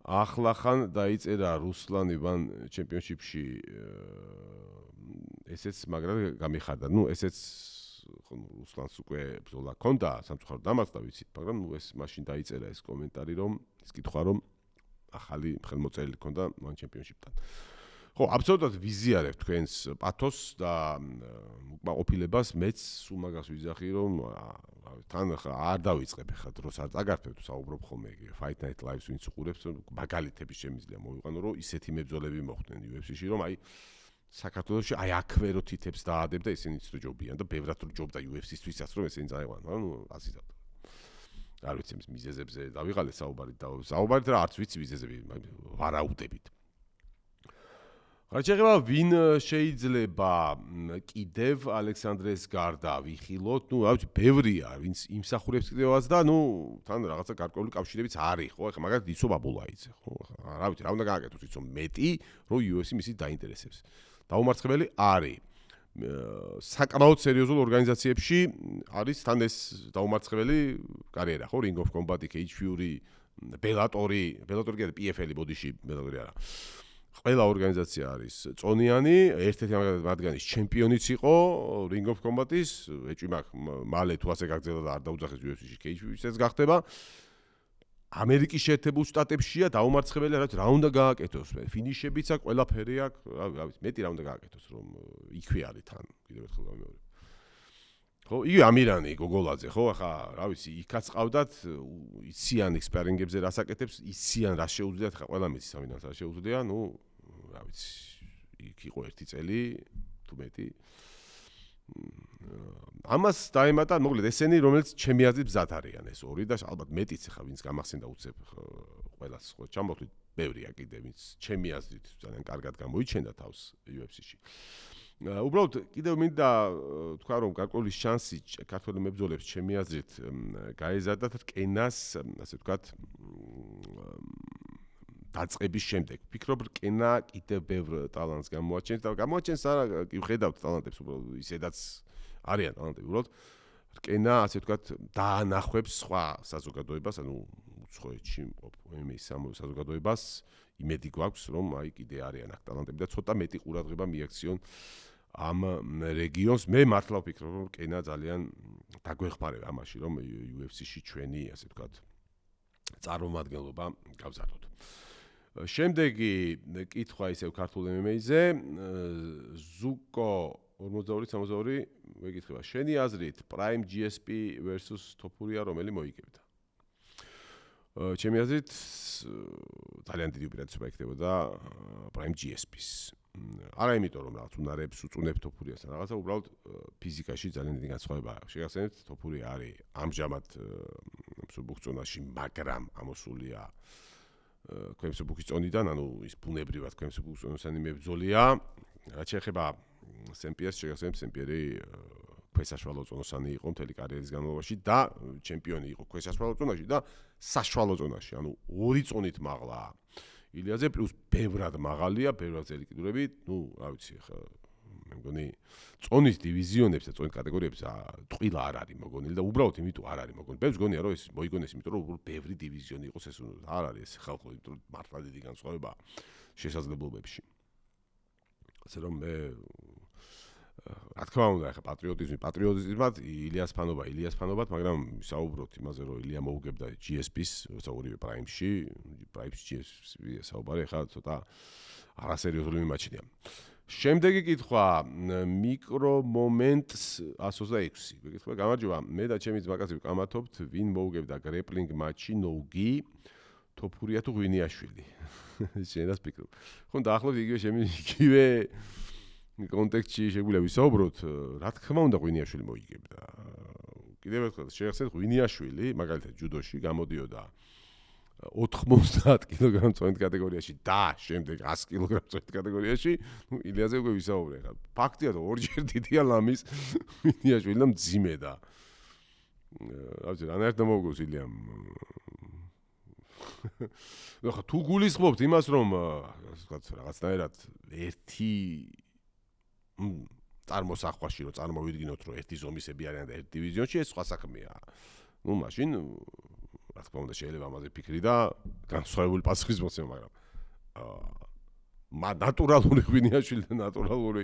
ახლახან დაიწერა რუსლან ივან ჩემპიონშიპში ესეც მაგრამ გამიხარდა. ნუ ესეც რუსლანს უკვე ბრძოლა ჰქონდა, სამწუხაროდ დამარცხდა ვიცით, მაგრამ ნუ ეს მაშინ დაიწერა ეს კომენტარი რომ ის კითხვა რომ ახალი ხელმოწერილი ჰქონდა მან ჩემპიონშიპთან. ხო, აბსოლუტურად ვიზიარებ თქვენს პათოსს და უკმაყოფილებას, მეც სულ მაგას ვიძახი რომ თან არ დავიწყებ ხა დროს არ წაგართებ თუ საუბრობ ხოლმე Fight Night Live-ს ვინც უყურებს მაგალითები შემიძლია მოვიყვანო რომ ისეთი მებრძოლები მოხვდნენ UFC-ში რომ აი საქართველოში აი აქვე რო თითებს დაადებ და ისინიც რო ჯობიან და ბევრად რო ჯობდა UFC-სთვისაც რომ ესენი წაიყვანო, მაგრამ ნუ ასისაც არ ვიცი მის მიზეზებზე დავიღალე საუბარით რა არც ვიცი მიზეზები ვარაუდებით. რჩება ვინ შეიძლება კიდევ ალექსანდრეს გარდა ვიხილოთ, ნუ რა ვიცი ბევრია ვინც იმსახურებს კიდევაც და ნუ თან რაღაცა გარკვეული კავშირებიც არის, ხო? ეხლა მაგალითად იცო ბაბულაიძე, ხო? რა ვიცი რა უნდა გააკეთოს იცო მეტი რომ UFC მისით დაინტერესებს. დაუმარცხებელი არის. საკმაოდ სერიოზულ ორგანიზაციებში არის თან ეს დაუმარცხებელი კარიერა, ხო? Ring of Combat, Cage Fury, Bellator-ი კი PFL-ი ბოდიში, Bellator-ი არა. ყველა ორგანიზაცია არის წონიანი, ერთ-ერთი მათგანის ჩემპიონიც იყო Ring of Combat-ის, ეჭვი მაქვს, მალე თუ ასე გაგრძელდა და არ დაუძახეს UFC-ში, Cage Fury-საც გახდება. ამერიკის შეერთებულ შტატებშია დაუმარცხებელი, რა უნდა გააკეთოს? ფინიშებიც აქვს, ყველაფერი აქვს, რა ვიცი, მეტი რა უნდა გააკეთოს, რომ იქვე არის თან, კიდევ ერთხელ გამეორებ. ხო, იგი ამირანი, გოგოლაძე, ხო, ახლა, რა ვიცი, იქაც ყავდათ, იციან ექსპერინგებზე რას აკეთებს, იციან რა შეუძლიათ, ხა ყველა მის სამიდან რა შეუძლია, ნუ, რა ვიცი, იქ იყო ერთი წელი, თუ მეტი. ამას დაემატა, მოკლედ ესენი, რომელიც ჩემი აზრით მზად არიან ეს ორი და ალბათ მეტიც ხა ვინც გამახსენდა უცებ ყველას ხო ჩამოთვლით ბევრია კიდე ვინც ჩემი აზრით ძალიან კარგად გამოიჩენდა თავს UFC-ში. უბრალოდ კიდევ მინდა თქვა რომ გარკვეული შანსი ქართველი მებრძოლებს ჩემი აზრით გაეზადათ რკენას, ასე ვთქვათ, დაწყების შემდეგ. ვფიქრობ რკენა კიდევ ბევრ ტალანტს გამოაჩენს და გამოაჩენს არა კი ვხედავთ ტალანტებს უბრალოდ ისედაც არიან ტალანტები უბრალოდ რკენა ასე ვთქვათ დაანახვებს სხვა საზოგადოებას, ანუ უცხოეთში MMA-ის საზოგადოებას იმედი გვაქვს რომ აი კიდე არიან აქ ტალანტები და ცოტა მეტი ყურადღება მიაქციონ ამ რეგიონს. მე მართლა ვფიქრობ რომ რკენა ძალიან დაგვეხმარება ამაში რომ UFC-ში ჩვენი ასე ვთქვათ წარმომადგენლობა გავზარდოთ. შემდეგი კითხვა ისევ ქართულ MMA-ზე ზუკო 42-62 მეკითხება. შენი აზრით Prime GSP versus Topuria რომელი მოიგებდა? ჩემი აზრით ძალიან დიდი უპირატესობა იქნებოდა Prime GSP-ს. არა იმიტომ რომ რაღაც უნარებს უწუნებს Topuriasთან, რაღაცა უბრალოდ ფიზიკაში ძალიან დიდი განსხვავება აქვს. შეგახსენებთ, Topuria არის ამჟამად მსუბუქ-წონაში, მაგრამ ამოსულია ქვემსუბუქის წონიდან, ანუ ის ბუნებრივად ქვემსუბუქ-წონისანი მებრძოლია. რაც შეეხება Saint-Pierre, შეგახსენებთ, Saint-Pierre ქვესაშუალო წონისანი იყო მთელი კარიერის განმავლობაში და ჩემპიონი იყო ქვესაშუალო წონაში და საშუალო წონაში, ანუ ორი წონით მაღლაა. ილიაზე პლუს ბევრად მაღალია, ბევრად ძელი კიდურები, ნუ რა ვიცი ხა მე მგონი წონის დივიზიონებს და წონის კატეგორიებს ტყილა არ არის მოგონილი და უბრალოდ იმიტომ არ არის მოგონილი. ბევრს გონია რომ ეს მოიგონეს, იმიტომ რომ ბევრი დივიზიონი იყოს ეს არ არის ეს ხალხო, იმიტომ რომ მართლა დიდი განსხვავება შესაძლებლობებში. ასე რომ მე რა თქმა უნდა, ეხა პატრიოტიზმად ილიას ფანობად, მაგრამ საუბრობთ იმაზე, რომ ილია მოუგებდა GSP-ს, როცა ორივე პრაიმში GSP-ს საუბარი, ეხა ცოტა არასერიოზული მიმაჩნია. შემდეგი კითხვა, მიკრო მომენტს 126. გეკითხება, გამარჯობა, მე და ჩემი ძმაკაცი ვკამათობთ, ვინ მოუგებდა გრეპლინგ მატჩი ნოუგი, თოფურია თუ ღვინიაშვილი. შენას ფიქრობ. ხო, დაახლოებით იგივე კონტექსტში შეგვიძლია ვისაუბროთ, რა თქმა უნდა ღვინიაშვილი მოიგებდა. კიდევ ერთხელ შევახსენოთ, ღვინიაშვილი, მაგალითად ჯუდოში გამოდიოდა 90 კილოგრამ წონით კატეგორიაში და შემდეგ 100 კილოგრამ წონით კატეგორიაში, ილიაზე უკვე ვისაუბრე ხა. ფაქტია, რომ ორჯერ დიდია ლამის ღვინიაშვილი და მძიმე და აბა რანაირად მოუგოს ილიამ. ხა თუ გულისხმობთ იმას, რომ რაღაცნაირად ერთი წარმოსახვაში რომ წარმოვიდგინოთ, რომ ერთი ზომისები არიან და ერთ დივიზიონში, ეს სხვა საქმეა. მაშინ რა თქმა უნდა შეიძლება ამაზე ფიქრი და განსხვავებული პასუხის მოსცემა, მაგრამ ნატურალური ღვინიაშვილი და ნატურალური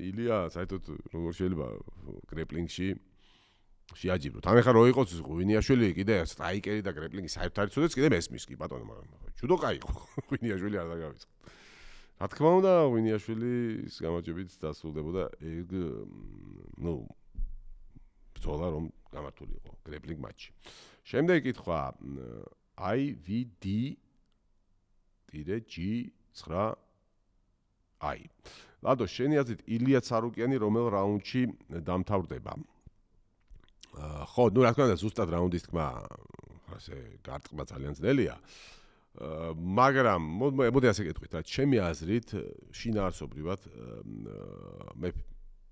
ილია საერთოდ როგორ შეიძლება გრეპლინგში შეაჯიბროთ. ან ეხლა რო იყოს ღვინიაშვილი კიდე სტრაიკერი და გრეპლინგი საერთოდ არის ცუდაც კიდე მესმის კი ბატონო, მაგრამ ჯუდო კაი იყო. ღვინიაშვილი არ დაგავიწყდა. რა თქმა უნდა, ღვინიაშვილის გამარჯვებით დასრულდებოდა ეგ ბრძოლა, რომ გამართული იყო გრეპლინგ მატჩი. შემდეგი კითხვა, IVD-G9I. ლადო, შენი აზრით ილია ცარუკიანი რომელ რაუნდში დამთავრდება? ხო, რა თქმა უნდა, ზუსტად რაუნდის თქმა, ასე გარტყმა ძალიან ძნელია. მაგრამ მოდი ასე გეტყვით, რა ჩემი აზრით შინაარსობრივად მე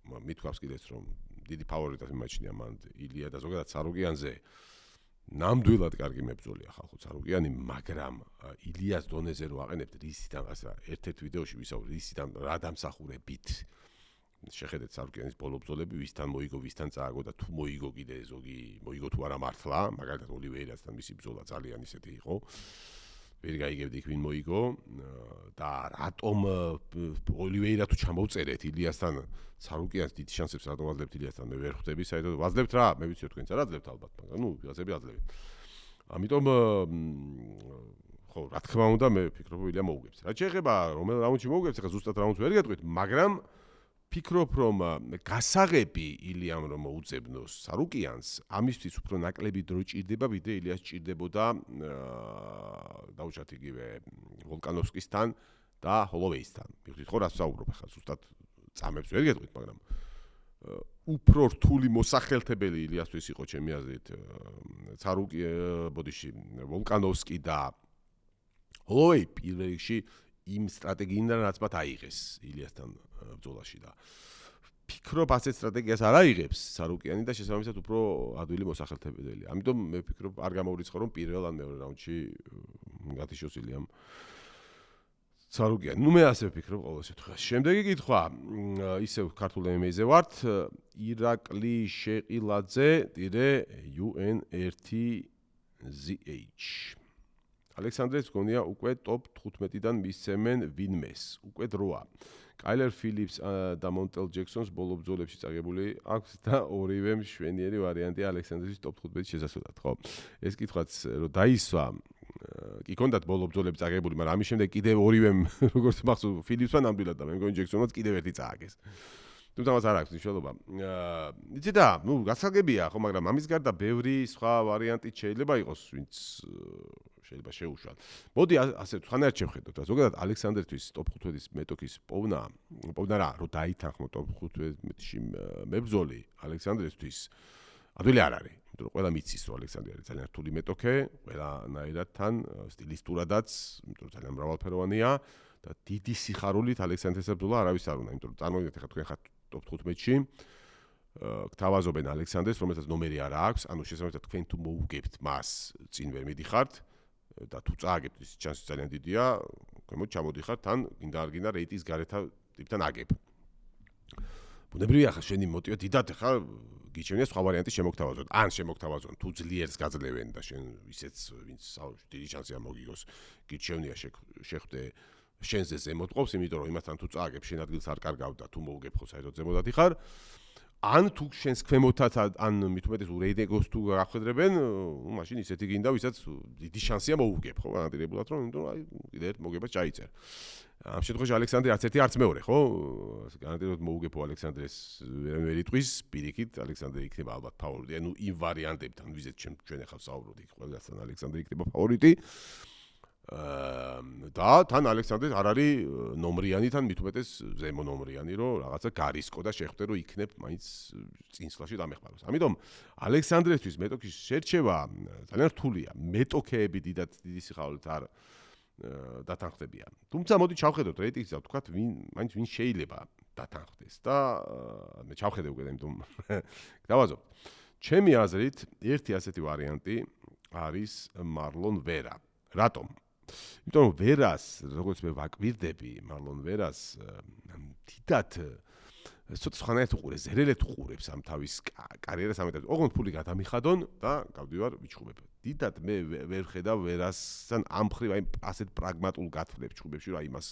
მithქვავს კიდეც რომ დიდი ფავორიტად მიმაჩნია მან ილია და ზოგადად ცარუკიანზე ნამდვილად კარგი მებრძოლია ხალხო ცარუკიანი, მაგრამ ილიას დონეზე რო აყენებთ რისიდან ერთ-ერთ ვიდეოში ვისაუბრეთ რისიდან რა დამსახურებით შეხედეთ ცარუკიანის ბოლო ბრძოლები, ვისთან მოიგო, ვისთან წააგო და თუ მოიგო კიდე ზოგი მოიგო თუ არა მართლა, მაგალითად ოლივეირასთან მისი ბრძოლა ძალიან ისეთი იყო. ვერ გაიგებდი იქ ვინ მოიგო და რატომ ოლივეირა თუ ჩამოვწერეთ ილიასთან ცარუკიანს დიდი შანსებს რატომ ვაძლევთ ილიასთან მე ვერ ხვდები საერთოდ ვაძლევთ რა მე ვიცი თქვენც არ აძლევთ ალბათ მაგრამ ნუ ვიღაცები აძლევენ ამიტომ ხო რა თქმა უნდა მე ვფიქრობ რომ ილია მოუგებს რა შეიძლება რომელ რაუნდში მოუგებს ახლა ზუსტად რაუნდს ვერ გეტყვით მაგრამ ფიქრობ რომ გასაღები ილიამ რომ მოუწებნოს ცარუკიანს ამისთვის უფრო ნაკლები დრო ჭირდება ვიდრე ილიას ჭირდებოდა დაუშვათ იგივე ვოლკანოვსკისთან და ჰოლოვეისთან მივხვდით ხო რას ვსაუბრობ ახლა ზუსტად წამებს ვერ გეტყვით მაგრამ უფრო რთული მოსახელთებელი ილიასთვის იყო ჩემი აზრით ვოლკანოვსკი და ჰოლოვეი პირველ რიგში იმ სტრატეგიიდან რაც მათ აიღეს ილიასთან ბრძოლაში და ფიქრობ ასეთ სტრატეგიას არ აიღებს ცარუკიანი და შესაბამისად უფრო ადვილი მოსახელთებელი. ამიტომ მე ვფიქრობ არ გამოვრიცხო რომ პირველ ან მეორე რაუნდში გათიშოს ილიამ ცარუკიანი. ნუ მე ასე ვფიქრობ ყოველ შემთხვევაში. შემდეგი კითხვა, ისევ ქართულ MMA-ზე ვართ, ირაკლი შეყილაძე UN1ZH. ალექსანდრეს გონია უკვე ტოპ 15-დან მისცემენ ვინმეს. უკვე დროა. კაილერ ფილიპს და მონტელ ჯექსონს ბოლო ბრძოლებში წაგებული აქვს და ორივე მშვენიერი ვარიანტია ალექსანდრეს ტოპ 15-ში შესასვლელად, ხო? ეს კითხვაც რომ დაისვა, კი კონდათ ბოლო ბრძოლები წაგებული, მაგრამ ამის შემდეგ კიდევ ორივე როგორც მახსოვს ფილიპსმა ნამდვილად და მე მგონი ჯექსონმაც კიდევ ერთი წააგეს. თუმცა მას არ აქვს მნიშვნელობა. იცი და, ნუ გასაგებია, ხო, მაგრამ ამის გარდა ბევრი სხვა ვარიანტი შეიძლება იყოს, ვინც შეიძლება შეუშვათ. მოდი ასე ხანერთ შევხედოთ რა. ზოგადად ალექსანდრისთვის ტოპ 15-ის მეტოქის პოვნა რა, რომ დაითანხმო ტოპ 15-ში მებრძოლი ალექსანდრისთვის ადვილი არ არის. იმიტომ რომ ყველა მიცის რომ ალექსანდრე არის ძალიან რთული მეტოქე, ყველანაირად თან სტილისტურადაც, იმიტომ რომ ძალიან მრავალფეროვანია და დიდი სიხარულით ალექსანდრეს ბრძოლა არავის არ უნდა, იმიტომ რომ წარმოვიდგინეთ ახლა თქვენ ხართ ტოპ 15-ში გთავაზობენ ალექსანდრეს, რომელსაც ნომერი არ აქვს, ანუ შესაბამისად თქვენ თუ მოუგებთ მას, წინ ვერ მიდიხართ და თუ წააგებთ ის შანსი ძალიან დიდია, ქვემოთ ჩამოდიხართ, თან გინდა არ გინდა რეიტინგის გარეთა ტიპთან აგებ. ბუნებრივია ხა შენი მოტივა დიდად ხა გიჩვენია სხვა ვარიანტის შემოგთავაზოთ. ან შემოგთავაზონ თუ ძლიერს გაძლევენ და შენ ისეც ვინც დიდი შანსია მოგიგოს, გიჩვენია შეხვდე შენზე ზემოთ ყოფს, იმიტომ რომ იმასთან თუ წააგებ შენ ადგილს არ კარგავ და თუ მოუგებ ხო საერთოდ ზემოდადი ხარ. ან თუ შენს ქვემოთაც ან მით უმეტეს ურეიდეგოს თუ გახვედრებენ, მაშინ ისეთი გინდა, ვისაც დიდი შანსია მოუგებ, ხო, განაპირობულად რომ, იმიტომ აი კიდე ერთ მოგებას ჩაიწერ. ამ შემთხვევაში ალექსანდრე არც ერთი არც მეორე, ხო? განაპირობად მოუგებო ალექსანდრეს ვერ იტყვის, პირიქით ალექსანდრე იქნება ალბათ ფავორიტი. ანუ იმ ვარიანტებთან, ვიზეთ ჩვენ ახლა ვსაუბრობთ, იქ ყველგან ალექსანდრე იქნება ფავორიტი. და თან ალექსანდრეს არ არის ნომრიანი, თან მით უმეტეს ზემო ნომრიანი, რომ რაღაცა გარისკო და შეხვდე რომ იქნებ მაინც წინსვლაში დამეხმაროს. ამიტომ ალექსანდრესთვის მეტოქის შერჩევა ძალიან რთულია. მეტოქეები დიდი სიხარულით არ დათანხმდებიან. თუმცა მოდი ჩავხედოთ რეიტინგს და ვთქვათ, მაინც ვინ შეიძლება დათანხმდეს და მე ჩავხედე უკვე, იმიტომ დავაზობ. ჩემი აზრით, ერთი ასეთი ვარიანტი არის მარლონ ვერა. რატომ? იმიტომ რომ ვერას, როგორც მე ვაკვირდები, მარლონ ვერას დიდად ცოტა სხვანაირად უყურებს, ზერელეთ უყურებს ამ თავის კარიერას ამიტომ. ოღონდ ფული გადამიხადონ და გავდივარ ვიჩხუბებ. დიდად მე ვერ ხედავ ვერასთან ამ მხრივ აი ასეთ პრაგმატულ გათვლებს ჩხუბებში, რომ აი იმას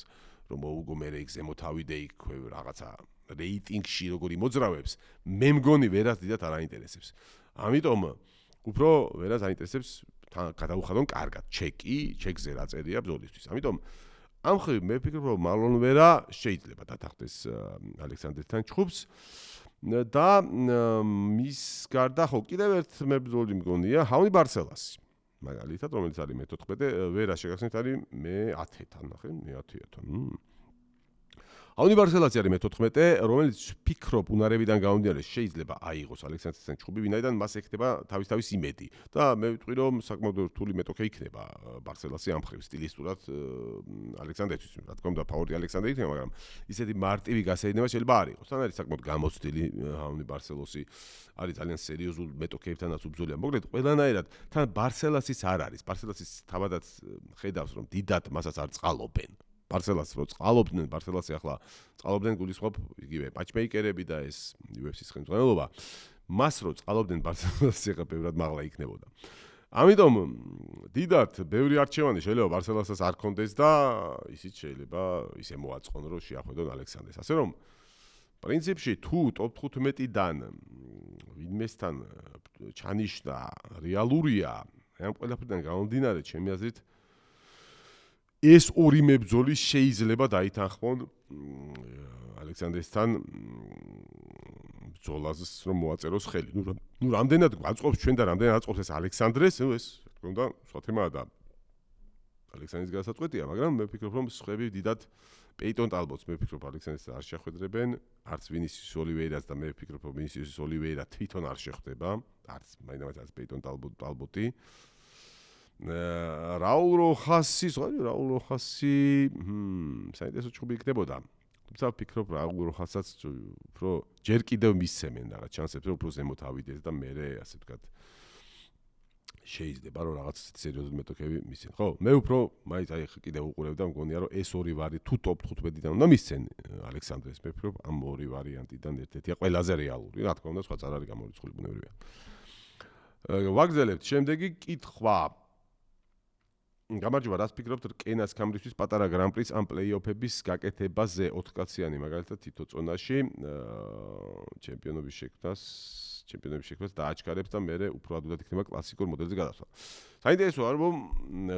რომ მოუგო მე იქ ზემოთავიდე იქ რაღაცა რეიტინგში როგორი მოძრავებს, მე მგონი ვერას დიდად არ აინტერესებს. ამიტომ უფრო ვერას აინტერესებს გადაუხადონ კარგად ჩეკზე რა წერია ბრძოლისთვის. ამიტომ ამ ხრივ მე ვფიქრობ, რომ მარლონ ვერა შეიძლება დათანხმდეს ალექსანდრესთან ჩხუბს და მის გარდა ხო კიდევ ერთ მებრძოლი მგონია ჰაუნი ბარსელასი. მაგალითად, რომელიც არის მე-14, ვერა შეგახსენებთ არის მე-10-თან, ნახე, მე-10-თან. ჰაუნი ბარსელასი არის მე-14, რომელიც ვფიქრობ უნარებიდან გამომდინარე შეიძლება აიღოს ალექსანდრესთან ჩხუბი, ვინაიდან მას ეხება თავის იმედი და მე ვიტყვი რომ საკმაოდ რთული მეტოქე იქნება ბარსელასი ამ მხრივ სტილისტურად ალექსანდრესთვის. რა თქმა უნდა, ფავორიტი ალექსანდრე იქნება, მაგრამ ისეთი მარტივი გასეირნება შეიძლება არ იყოს. თან არის საკმაოდ გამოცდილი ჰაუნი ბარსელოსი, არის ძალიან სერიოზულ მეტოქეებთანაც უბრძოლია. მოკლედ, ყველანაირად თან ბარსელასის არ არის. ბარსელასის თავადაც ხედავს რომ დიდად მასაც არ წყალობენ. ბარსელას რო წყალობდნენ, ბარსელასი ახლა წყალობდნენ გულისხმობ იგივე პაჩმეიკერები და ეს UFC-ის ხელმძღვანელობა. მას რო წყალობდნენ ბარსელასი ახლა ბევრად მაღლა იქნებოდა. ამიტომ დიდად ბევრი არჩევანი შეიძლება ბარსელასას არ კონდეს და ისიც შეიძლება ისე მოაწყონ რომ შეახვედონ ალექსანდრეს. ასე რომ პრინციპში თუ ტოპ 15-დან ვინმესთან ჩანიშნა რეალურია, ამ ყველაფერთან გამომდინარე, ჩემი აზრით ეს ორი მებრძოლი შეიძლება დაითანხმონ ალექსანდრესთან ბრძოლას რომ მოაწეროს ხელი. ნუ რამდენად აწყობს ჩვენ და რამდენად აწყობს ეს ალექსანდრეს, ეს თქო უნდა სხვა თემაა და ალექსანდრის გასაწყვეტია, მაგრამ მე ვფიქრობ რომ სხვები დიდად პეიტონ ტალბოტს მე ვფიქრობ ალექსანდრეს არ შეხვედრებენ, არც ვინისიუს ოლივეირას და მე ვფიქრობ რომ ვინისიუს ოლივეირა თვითონ არ შეხვდება, არც მაინც პეიტონ ტალბოტი. რაულ როხასი საინტერესო ჩხუბი იქნებოდა. თუმცა ვფიქრობ რაულ როხასაც უფრო ჯერ კიდევ მისცემენ რაღაც შანსებს, რომ უფრო ზემოთ ავიდეს და მე ასე ვთქვათ შეიძლება რომ რაღაც სერიოზული მეტოქები მისცენ. ხო, მე უფრო მაინც აი კიდევ უყურებ და მგონია რომ ეს ორი ვარი თუ ტოპ 15-დან უნდა მისცენ ალექსანდრეს. მე ვფიქრობ ამ ორი ვარიანტიდან ერთ-ერთია ყველაზე რეალური. რა თქმა უნდა, სხვა წარ არის გამორიცხული ბუნებრივია. ვაგზელებთ შემდეგი კითხვა. გამარჯობა, რას ფიქრობთ რკენას კამრისთვის პატარა გრან-პრის ამ პლეი-ოფების გაკეთებაზე 4 კაციანი მაგალითად თითო წონაში ჩემპიონობის შექმნას დააჩქარებს და მე უფრო ადვილად იქნება კლასიკურ მოდელზე გადასვლა. საინტერესოა რომ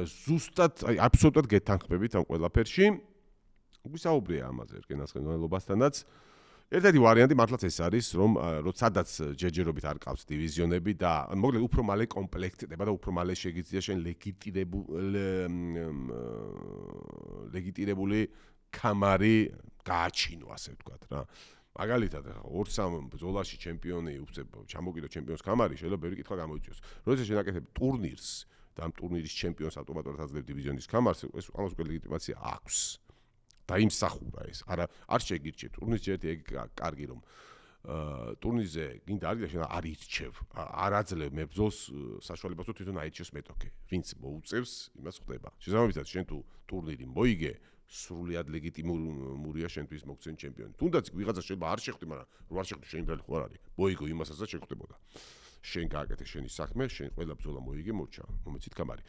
ზუსტად აი აბსოლუტურად გეთანხმებით ამ ყველაფერში. გვისაუბრია ამაზე რკენას ხელმძღვანელობასთანაც. ერთ-ერთი ვარიანტი მართლაც ეს არის, რომ სადაც ჯერჯერობით არ ყავს დივიზიონები და მოკლედ უფრო მალე კომპლექტდება და უფრო მალე შეგიძლია შენ ლეგიტიმებული კამარი გააჩინო, ასე ვთქვათ რა. მაგალითად, 2-3 ბრძოლაში ჩემპიონი უწევ ჩამოგიდო ჩემპიონის კამარი, შეიძლება ბევრი კითხვა გამოიწვიოს. როდესაც შენ აკეთებ ტურნირს და ამ ტურნირის ჩემპიონს ავტომატურად აძლევ დივიზიონის კამარს, ეს ამას უკვე ლეგიტიმაცია აქვს. დაიმსახურა ეს. არ შეგირჩევ ტურნირს ჯერ ეგ კარგი რომ ტურნირზე გინდა არის და შენ არ ირჩევ, არ აძლევ მებრძოლს საშუალებას რომ თვითონ აირჩევს მეტოქე. ვინც მოუწევს, იმას ხდება. შესაბამისად, შენ თუ ტურნირი მოიგე, სრულიად ლეგიტიმურია შენთვის მოგცენ ჩემპიონი. თუნდაც ვიღაცა შეიძლება არ შეხვდი, მაგრამ რო არ შეხვდი, შენ დალი ხო არ არის. მოიგო იმასაც შეხვდებოდა. შენ გააკეთე შენი საქმე, შენ ყველა ბრძოლა მოიგე, მორჩა, მომეცით კამარი.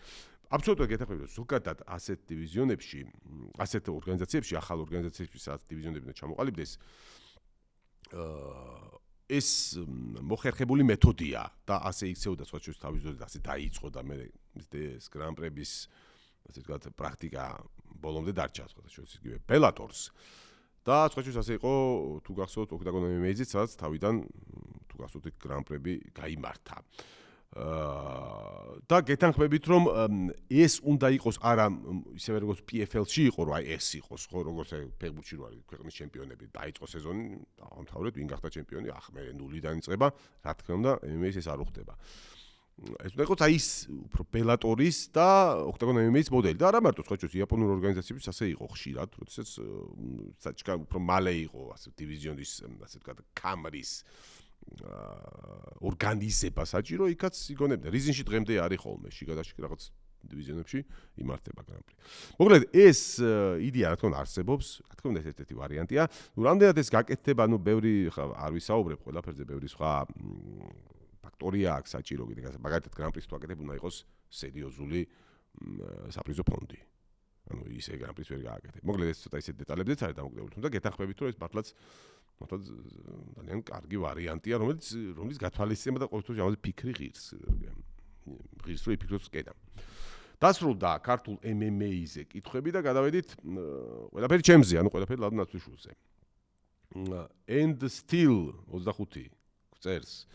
აბსოლუტურად გეთახმებით, ზოგადად ასეთ დივიზიონებში, ასეთ ორგანიზაციებში, ახალ ორგანიზაციებში, სადაც დივიზიონები ჩამოყალიბდეს, ეს მოხერხებული მეთოდია და ასე იქცეოდა სხვა შორის თავის დროზე და ასე დაიწყო და მე ეს გრან-პრების ასე ვთქვათ პრაქტიკა ბოლომდე დარჩა სხვა შორის იგივე ბელატორს და სხვა შორის ასე იყო თუ გახსოვთ ოქტაგონ MMA-ზეც სადაც თავიდან თუ გახსოვთ გრან-პრები გაიმართა და გეთანხმებით რომ ეს უნდა იყოს არა ისევე როგორც PFL-ში იყო რომ აი ეს იყოს ხო როგორც ფეხბურთში რო არის ქვეყნის ჩემპიონები დაიწყო სეზონი დაამთავრეთ ვინ გახდა ჩემპიონი ახ მე ნულიდან იწყება რა თქმა უნდა MMA-ს ეს არ უხდება ეს უნდა იყოს აი ის უფრო ბელატორის და ოქტაგონ MMA-ის მოდელი და არა მარტო სხვა შორის იაპონურ ორგანიზაციებში ასე იყო ხშირად როდესაც საჭკა უფრო მალე იყო ასე დივიზიონის ასე ვთქვათ კამრის ორგანიზება საჭირო იქაც იგონებდა რიზინში დღემდე არის ხოლმე შიგადაში რაღაც დივიზიონებში იმართება გრან-პრი. მოკლედ ეს იდეა რა თქმა უნდა არსებობს, რა თქმა უნდა ეს ერთ-ერთი ვარიანტია. ნუ რამდენად ეს გაკეთდება, ნუ ბევრი არ ვისაუბრებ ყველაფერზე, ბევრი სხვა ფაქტორია აქვს საჭირო კიდე მაგალითად გრან-პრის თუ აკეთებ უნდა იყოს სერიოზული საპრიზო ფონდი. ანუ ისე გრან-პრის ვერ გააკეთებ. მოკლედ ეს ცოტა ისეთ დეტალებზეც არის დამოკიდებული, თუმცა გეთანხმებით რომ ეს მართლაც ძალიან კარგი ვარიანტია, რომელიც გათვალისწინება და ყოველთვის ამაზე ფიქრი ღირს. ღირს რო იფიქროს კედა. დასრულდა ქართულ MMA-ზე კითხვები და გადავედით ყველაფერი ჩემზე, ანუ ყველაფერი ლადო ნაცვლიშვილზე. And Still 25 წერს.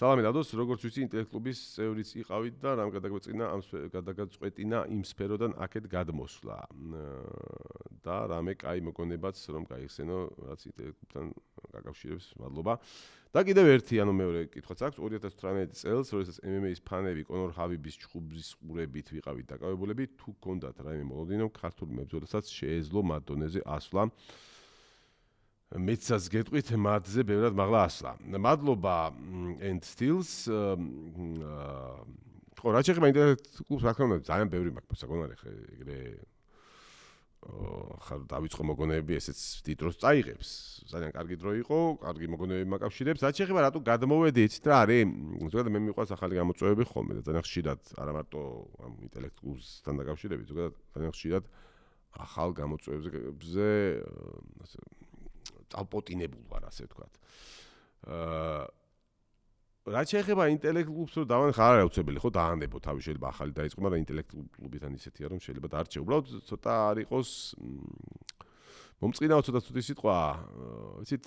სალამი ლადოს, როგორც ვიცი, ინტელექტ-კლუბის წევრიც იყავით და რამ გადაგაწყვეტინა იმ სფეროდან აქეთ გადმოსვლა. და რამე კაი მოგონებაც რომ გაიხსენო, რაც ინტელექტ-კლუბთან გაკავშირებს, მადლობა. და კიდევ ერთი, ანუ მეორე კითხვაც აქვს, 2018 წელს, როდესაც MMA-ის ფანები კონორ ჰაბიბის ჩხუბის ყურებით ვიყავით დაკავებულები, თუ გქონდათ რაიმე მოლოდინო, ქართული მებრძოლსაც შეეძლო მათ დონეზე ასვლა. მეცაც გეტყვით მათზე ბევრად მაღლა ასვლა. მადლობა And Stills. ხო, რა შეიძლება ინტელექტ-კლუბს რა თქმა უნდა ძალიან ბევრი მაქვს საკონარი ეგრე ხარ დავიწყო მოგონებები ესეც დიდ დროს წაიღებს. ძალიან კარგი დრო იყო, კარგი მოგონებები მაკავშირებს. რაც შეიძლება რატო გადმოვედი, იცით რა არის? ზოგადად მე მიყვარს ახალი გამოწვევები ხოლმე და ძალიან ხშირად არა მარტო ამ ინტელექტ-კლუბსთან დაკავშირებით, ზოგადად ძალიან ხშირად ახალ გამოწვევებზე ასე წავპოტინებულ ვარ, ასე ვთქვათ. რაც შეეხება ინტელექტ-კლუბს რომ დავან ხარ არის აუცილებელი ხო დაანებო თავი შეიძლება ახალი დაიწყო, მაგრამ ინტელექტ-კლუბიდან ისეთია რომ შეიძლება დარჩე. უბრალოდ ცოტა არ იყოს მომწყინაო ცოტა ცუდი სიტყვა, იცით,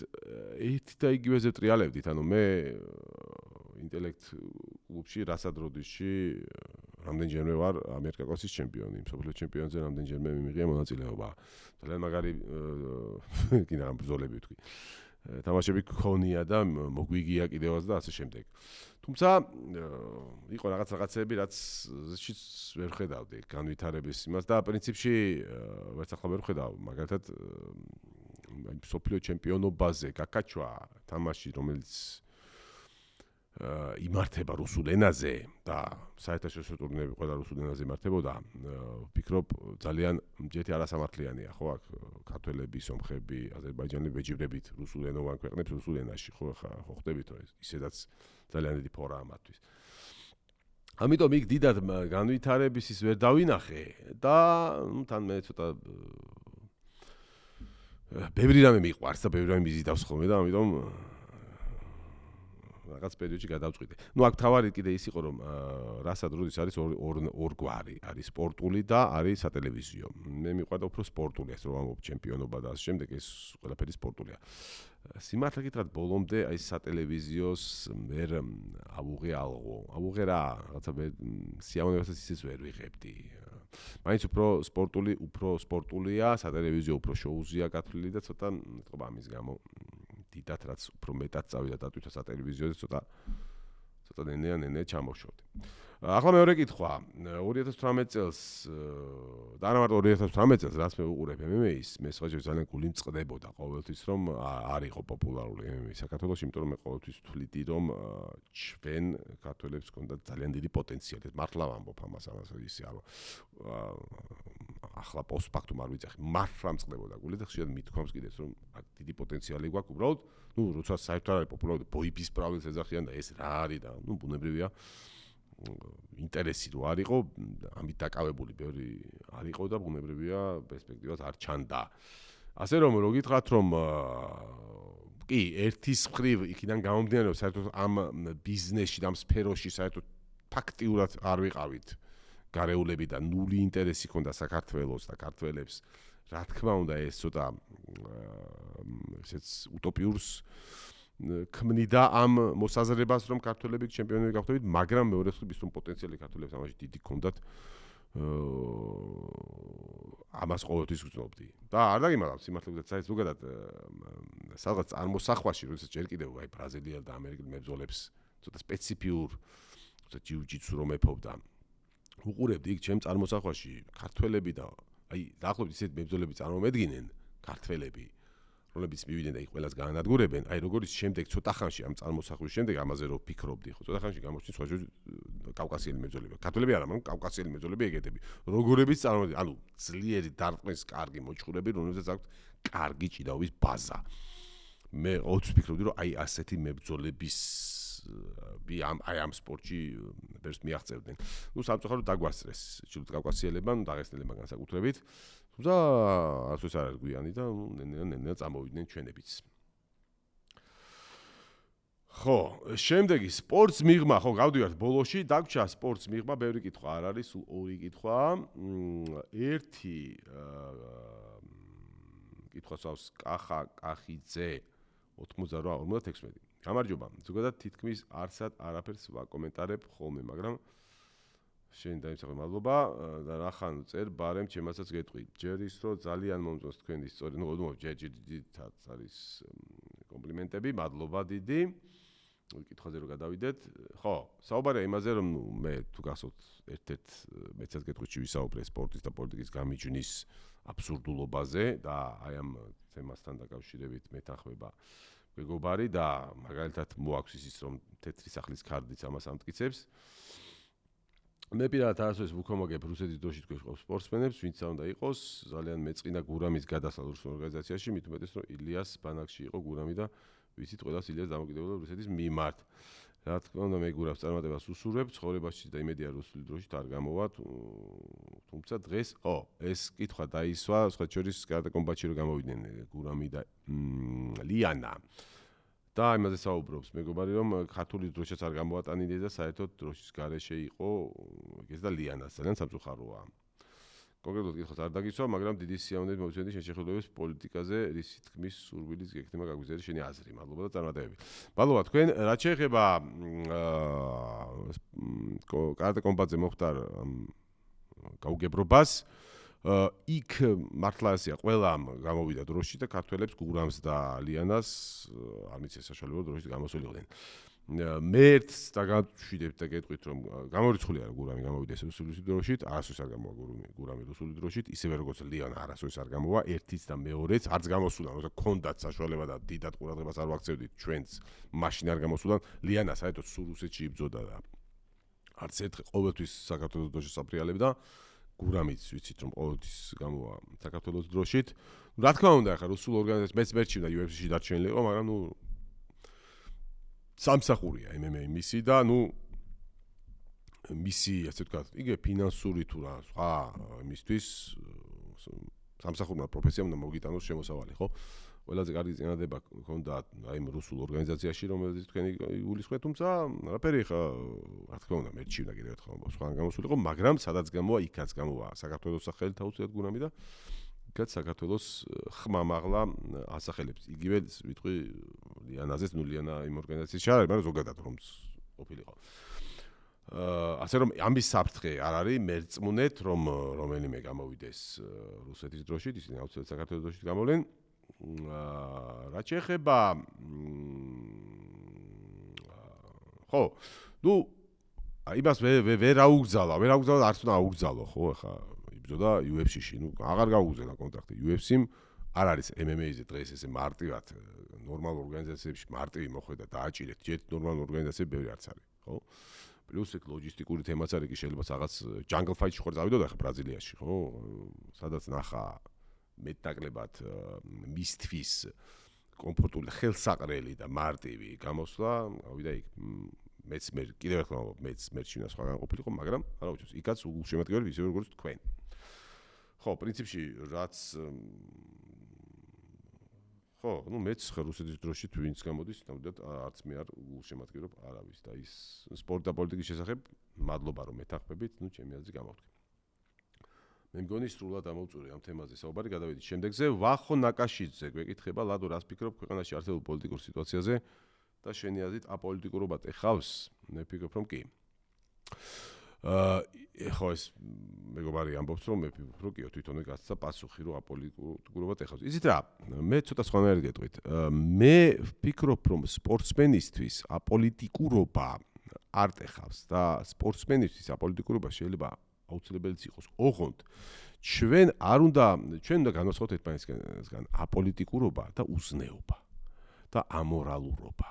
ერთი და იგივეზე ტრიალებდით, ანუ მე ინტელექტ-კლუბში რასადროდისში რამდენჯერმე ვარ ამერიკაკოსის ჩემპიონი, მსოფლიო ჩემპიონზე რამდენჯერმე მიმიღია მონაწილეობა. ძალიან მაგარი კიდე ამ ბრძოლები ვთქვი. თამაშები გქონია და მოგვიგია კიდევაც და ასე შემდეგ. თუმცა იყო რაღაცები, რაც შიც ვერ ხედავდი განვითარების იმას და პრინციპში ვერც ახლა ვერ ხედავ, მაგალითად მსოფლიო ჩემპიონობაზე გაკაჩვა თამაში, რომელიც იმართება რუსულ ენაზე და საერთაშორისო ტურნირები ყველა რუსულ ენაზე იმართებოდა, ვფიქრობ ძალიან ჯეთი არასამართლიანია, ხო, აქ ქართველები, სომხები, აზერბაიჯანელები ვეჯიბრებით რუსულ ენოვან ქვეყნებს რუსულ ენაში, ხო, ხო ხდებით რომ ისედაც ძალიან დიდი ფორაა მათთვის. ამიტომ იქ დიდად განვითარების ის ვერ დავინახე და თან მე ცოტა ბევრი რამე მიყვარს და ბევრი რამე მიზიდავს ხოლმე და ამიტომ რაღაც პერიოდში გადავწყვიტე. ნუ აქ თავარი კიდე ის იყო რომ რასადროდის არის ორ გვარი, არის სპორტული და არის სატელევიზიო. მე მიყვარდა უფრო სპორტული, ასე რომ ამბობ ჩემპიონობა და ასე შემდეგ, ეს ყველაფერი სპორტულია. სიმართლე გითხრათ, ბოლომდე აი სატელევიზიოს ვერ ავუღე რა, რაღაცა სიამოვნებასაც ისიც ვერ ვიღებდი. მაინც უფრო სპორტულია, სატელევიზიო უფრო შოუზია გათვლილი და ცოტა მეტყობა ამის გამო დიდად რაც უფრო მეტად წავიდა დატვირთვა სატელევიზიოზე ცოტა ნენე ჩამოვშორდი. ახლა მეორე კითხვა 2018 წელს და არა მარტო 2018 წელს რაც მე უყურებ MMA-ს, მე სხვაჯერ ძალიან გული მწყდებოდა ყოველთვის რომ არ იყო პოპულარული MMA საქართველოში, იმიტომ რომ მე ყოველთვის ვთვლიდი რომ ჩვენ ქართველებს ჰქონდათ ძალიან დიდი პოტენციალი. მართლა ვამბობ ამას ისე არა ახლა პოსტფაქტუმ არ ვიცახი, მართლა მწყდებოდა გული და ხშირად მithქვამს კიდეც რომ დიდი პოტენციალი გვაქვს, უბრალოდ ნუ როცა საერთოდ არის პოპულარული ბოიბის პრავლებს ეძახიან და ეს რა არის და ნუ ბუნებრივია ინტერესი რო არ იყო, ამით დაკავებული ბევრი არ იყო და ბუნებრივია პერსპექტივას არ ჩანდა. ასე რომ რო გითხრათ რომ კი, ერთის მხრივ იქიდან გამომდინარე რომ საერთოდ ამ ბიზნესში და ამ სფეროში საერთოდ ფაქტიურად არ ვიყავით გარეულები და ნული ინტერესი ქონდა საქართველოს და ქართველებს. რა თქმა უნდა ეს ცოტა ესეც утоპიურს ქმნიდა ამ მოსაზრებას რომ ქართველები ჩემპიონები გავხდებით, მაგრამ მეორე მხრივ ის რომ პოტენციალი ქართველებს ამაში დიდი ქონდათ ამას ყოველთვის ვგრძნობდი. და არ დაგიმალავ სიმართლე საერთოდ ზოგადად სადღაც წარმოსახვაში, როდესაც ჯერ კიდევ აი ბრაზილიელ და ამერიკელ მებრძოლებს ცოტა სპეციფიურ ჯიუ-ჯიტსუ რომ ეფობდა. უყურებდი იქ ჩემ წარმოსახვაში ქართველები და აი დაახლოებით ისეთ მებრძოლები წარმომედგნენ ქართველები, რომლებიც მივიდნენ და იქ ყველას გაანადგურებენ. აი როგორ ის შემდეგ ცოტა ხანში ამ წარმოსახვის შემდეგ ამაზე რო ფიქრობდი, ხო ცოტა ხანში გამოჩნდა სხვა კავკასიელი მებრძოლები. ქართველები არა, მაგრამ კავკასიელი მებრძოლები ეგეთები. როგორებიც წარმომედგნენ, ანუ ძლიერი დარტყმის კარგი მოჭხრები, რომელზეც აქვს კარგი ჭიდაობის ბაზა. მე ოც ვფიქრობდი რომ აი ასეთი მებრძოლების აი ამ სპორტში ბევრს მიაღწევდნენ. ნუ სამწუხაროდ დაგვასწრეს ჩრდილოკავკასიელებმა, დაღესტნელებმა განსაკუთრებით. თუმცა ასოც არ არის გვიანი და ნენელა წამოვიდნენ ჩვენებიც. ხო, შემდეგი სპორტს მიღმა, ხო, გავდივართ ბოლოში, დაგვრჩა სპორტს მიღმა, ბევრი კითხვა არ არის, სულ ორი კითხვა. ერთი კითხვასავს კახიძე 88-56. გამარჯობა. ზოგადად თითქმის არსად არაფერს ვაკომენტარებ ხოლმე, მაგრამ შენ დაიმსახურე მადლობა და რახან წერ ბარემ ჩემასაც გეტყვი. ჯერ ის რომ ძალიან მომწონს თქვენი სწორი, ნუ ჯერ დიდად არის კომპლიმენტები, მადლობა დიდი. კითხვაზე რო გადავიდეთ. ხო, საუბარია იმაზე რომ მე თუ გახსოვთ ერთ-ერთ მეცაც გეტყვით ვისაუბრე სპორტის და პოლიტიკის გამიჯვნის აბსურდულობაზე და აი ამ თემასთან დაკავშირებით მეთანხმება მეგობარი და მაგალითად მოაქვს ის რომ თეთრი სახლის ქარდიც ამას ამტკიცებს. მე პირადად არასოდეს ვუქომაგებ რუსეთის დროში თქვენ ყავს სპორტსმენებს, ვინც უნდა იყოს, ძალიან მეწყინა გურამის გადასალ რუსულ ორგანიზაციაში, მით უმეტეს რომ ილიას ბანაკში იყო გურამი და ვიცით ყველას ილიას დამოკიდებულება რუსეთის მიმართ. რა თქმა უნდა მე გურამს წარმატებას უსურვებ, ცხოვრებაში და იმედია რუსული დროშით არ გამოვა, თუმცა დღეს, ეს კითხვა დაისვა, სხვა შორის კარატე კომბატში რომ გამოვიდნენ გურამი და ლიანა. და იმაზე საუბრობს მეგობარი რომ ქართული დროშაც არ გამოატანიდეს და საერთოდ დროშის გარეშე იყო ეს და ლიანას ძალიან სამწუხაროა. კონკრეტულად კითხვას არ დაგიცვა, მაგრამ დიდი სიამოვნებით მოვიცემდი შენ შეხედულების პოლიტიკაზე, რის თქმის სურვილის გეკთება გაგვიზიარი შენი აზრი. მადლობა და წარმატებები. მადლობა თქვენ, რაც შეეხება კარატე კომბატზე მოხდარ გაუგებრობას, იქ მართლა ასეა, ყველამ გამოვიდა დროში და ქართველებს გურამს და ლიანას არ მიცეს საშუალება დროშით გამოსულიყვნენ. მე ერთს დაგაშვიდებ და გეტყვით რომ გამორიცხული არა გურამი გამოვიდეს რუსული დროშით, არასოდეს არ გამოვა გურამი რუსული დროშით, ისევე როგორც ლიანა არასოდეს არ გამოვა, ერთიც და მეორეც არც გამოსულან, როცა ქონდათ საშუალება და დიდად ყურადღებას არ ვაქცევდით ჩვენც, მაშინ არ გამოსულან, ლიანა საერთოდ სულ რუსეთში იბრძოდა და არც ერთ ყოველთვის საქართველოს დროშის აფრიალებდა. გურამიც ვიცით რომ ყოველთვის გამოვა საქართველოს დროშით. რა თქმა უნდა, ახლა რუსულ ორგანიზაციას მეც მერჩივდა UFC-ში დარჩენილი იყო, მაგრამ ნუ სამსახურია MMA მისი და ნუ მისი, ასე ვთქვათ, იგივე ფინანსური თუ რა, სხვა იმისთვის სამსახურმა პროფესიამ უნდა მოგიტანოს შემოსავალი, ხო? ყველაზე კარგი წინადადება ჰქონდა აი იმ რუსულ ორგანიზაციაში, რომელზეც თქვენი იგულისხმეთ, თუმცა არაფერი ხა, რა თქმა უნდა, მერჩივდა კიდევ ერთხელ, სხვაგან გამოსულიყო, მაგრამ სადაც გამოვა, იქაც გამოვა საქართველოს სახელით აუცილებლად გურამი და იქაც საქართველოს ხმამაღლა ასახელებს. იგივე ვიტყვი ლიანაზეც, ნუ ლიანა იმ ორგანიზაციის ჩაარ, მაგრამ ზოგადად რომ ყოფილიყო. ასე რომ ამის საფრთხე არ არის მერწმუნეთ, რომ რომელიმე გამოვიდეს რუსეთის დროშით, ისინი აუცილებლად საქართველოს დროშით გამოვლენ. რაც შეეხება ხო, ნუ იმას ვერ აუგზალა არც უნდა აუგზალო, ხო, ახლა იბრძოდა UFC-ში, ნუ აღარ გაუგზავნა კონტრაქტი UFC-მ, არ არის MMA-ზე დღეს ესე მარტივად ნორმალურ ორგანიზაციებში მარტივი მოხვედა და აჭირეთ, ჯერ ნორმალურ ორგანიზაციებში ბევრი არც არის, ხო? პლუს ეგ ლოჯისტიკური თემაც არის, კი შეიძლება რაღაც jungle fight-ში ხარ წავიდოდა ახლა ბრაზილიაში, ხო? სადაც ნახა მეტნაკლებად მისთვის კომფორტული ხელსაყრელი და მარტივი გამოსვლა, გავიდა იქ მეც მე კიდევ ერთხელ ვამბობ, მეც მერჩინა სხვაგან ყოფილიყო, მაგრამ არა უჩვენს. იქაც უგულშემატკივრები ისე როგორც თქვენ. ხო, პრინციპში რაც ხო, მეც ხარ რუსეთის დროში ვინც გამოდის, ნამდვილად არც მე არ გულშემატკივრობ არავის და ის სპორტ და პოლიტიკის შესახებ მადლობა რომ მეთანხმებით, ჩემი აზრი გამოვთქვი. მე მგონი სრულად ამოვწურე ამ თემაზე საუბარი, გადავიდეთ შემდეგზე. ვახო ნაკაშიძე გვეკითხება, ლადო, რას ფიქრობ ქვეყანაში არსებულ პოლიტიკურ სიტუაციაზე და შენი აზრით აპოლიტიკურობა ეხავს? მე ვფიქრობ, რომ კი. ხო ეს მეგობარი ამბობს, რომ მე ვფიქრობ, რომ კიო თვითონვე გასცა პასუხი, რომ აპოლიტიკურობა ეხავს. იცით რა, მე ცოტა სხვანაირად გეტყვით. მე ვფიქრობ, რომ სპორტსმენისთვის აპოლიტიკურობა არ ეხავს და სპორტსმენისთვის აპოლიტიკურობა შეიძლება აუცილებელიც იყოს. ოღონდ ჩვენ უნდა განვასხვაოთ ერთმანეთისგან აპოლიტიკურობა და უზნეობა და ამორალურობა.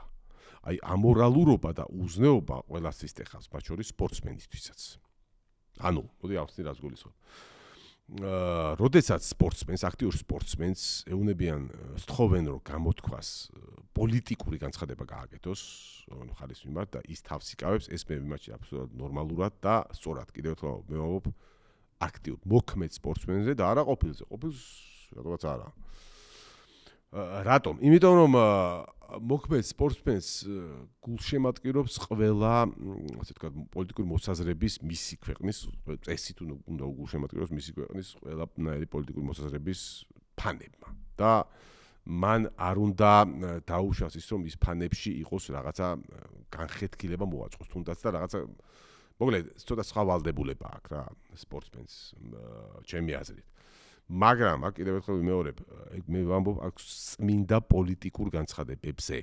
აი ამორალურობა და უზნეობა ყველასთვის ეხავს, მათ შორის სპორტსმენისთვისაც. ანუ, მოდი ავხსნი რას გულისხმობ. როდესაც სპორტსმენს, აქტიურ სპორტსმენს ეუნებიან სთხოვენ, რომ გამოთქვას პოლიტიკური განცხადება გააკეთოს, ანუ ხალის მიმართ და ის თავს იკავებს, ეს მე მიმართ აბსოლუტურად ნორმალურად და სწორად. კიდევ ერთხელ მე ვამბობ აქტიურ მოქმედ სპორტსმენზე და არა ყოფილზე. ყოფილს რატომაც არა. რატომ? იმიტომ რომ მოქმედ სპორტსმენს გულშემატკივრობს ყველა, ასე ვთქვათ, პოლიტიკური მოსაზრების მისი ქვეყნის წესით უნდა გულშემატკივროს მისი ქვეყნის ყველანაირი პოლიტიკური მოსაზრების ფანებმა. და მან არ უნდა დაუშვას ის, რომ ის ფანებში იყოს რაღაცა განხეთქილება მოვაწყოს, თუნდაც და რაღაცა მოკლედ, ცოტა სხვა ვალდებულება აქვს რა სპორტსმენს, ჩემი აზრით. მაგრამ აქ კიდევ ერთხელ ვიმეორებ, მე ვამბობ აქ წმინდა პოლიტიკურ განცხადებებზე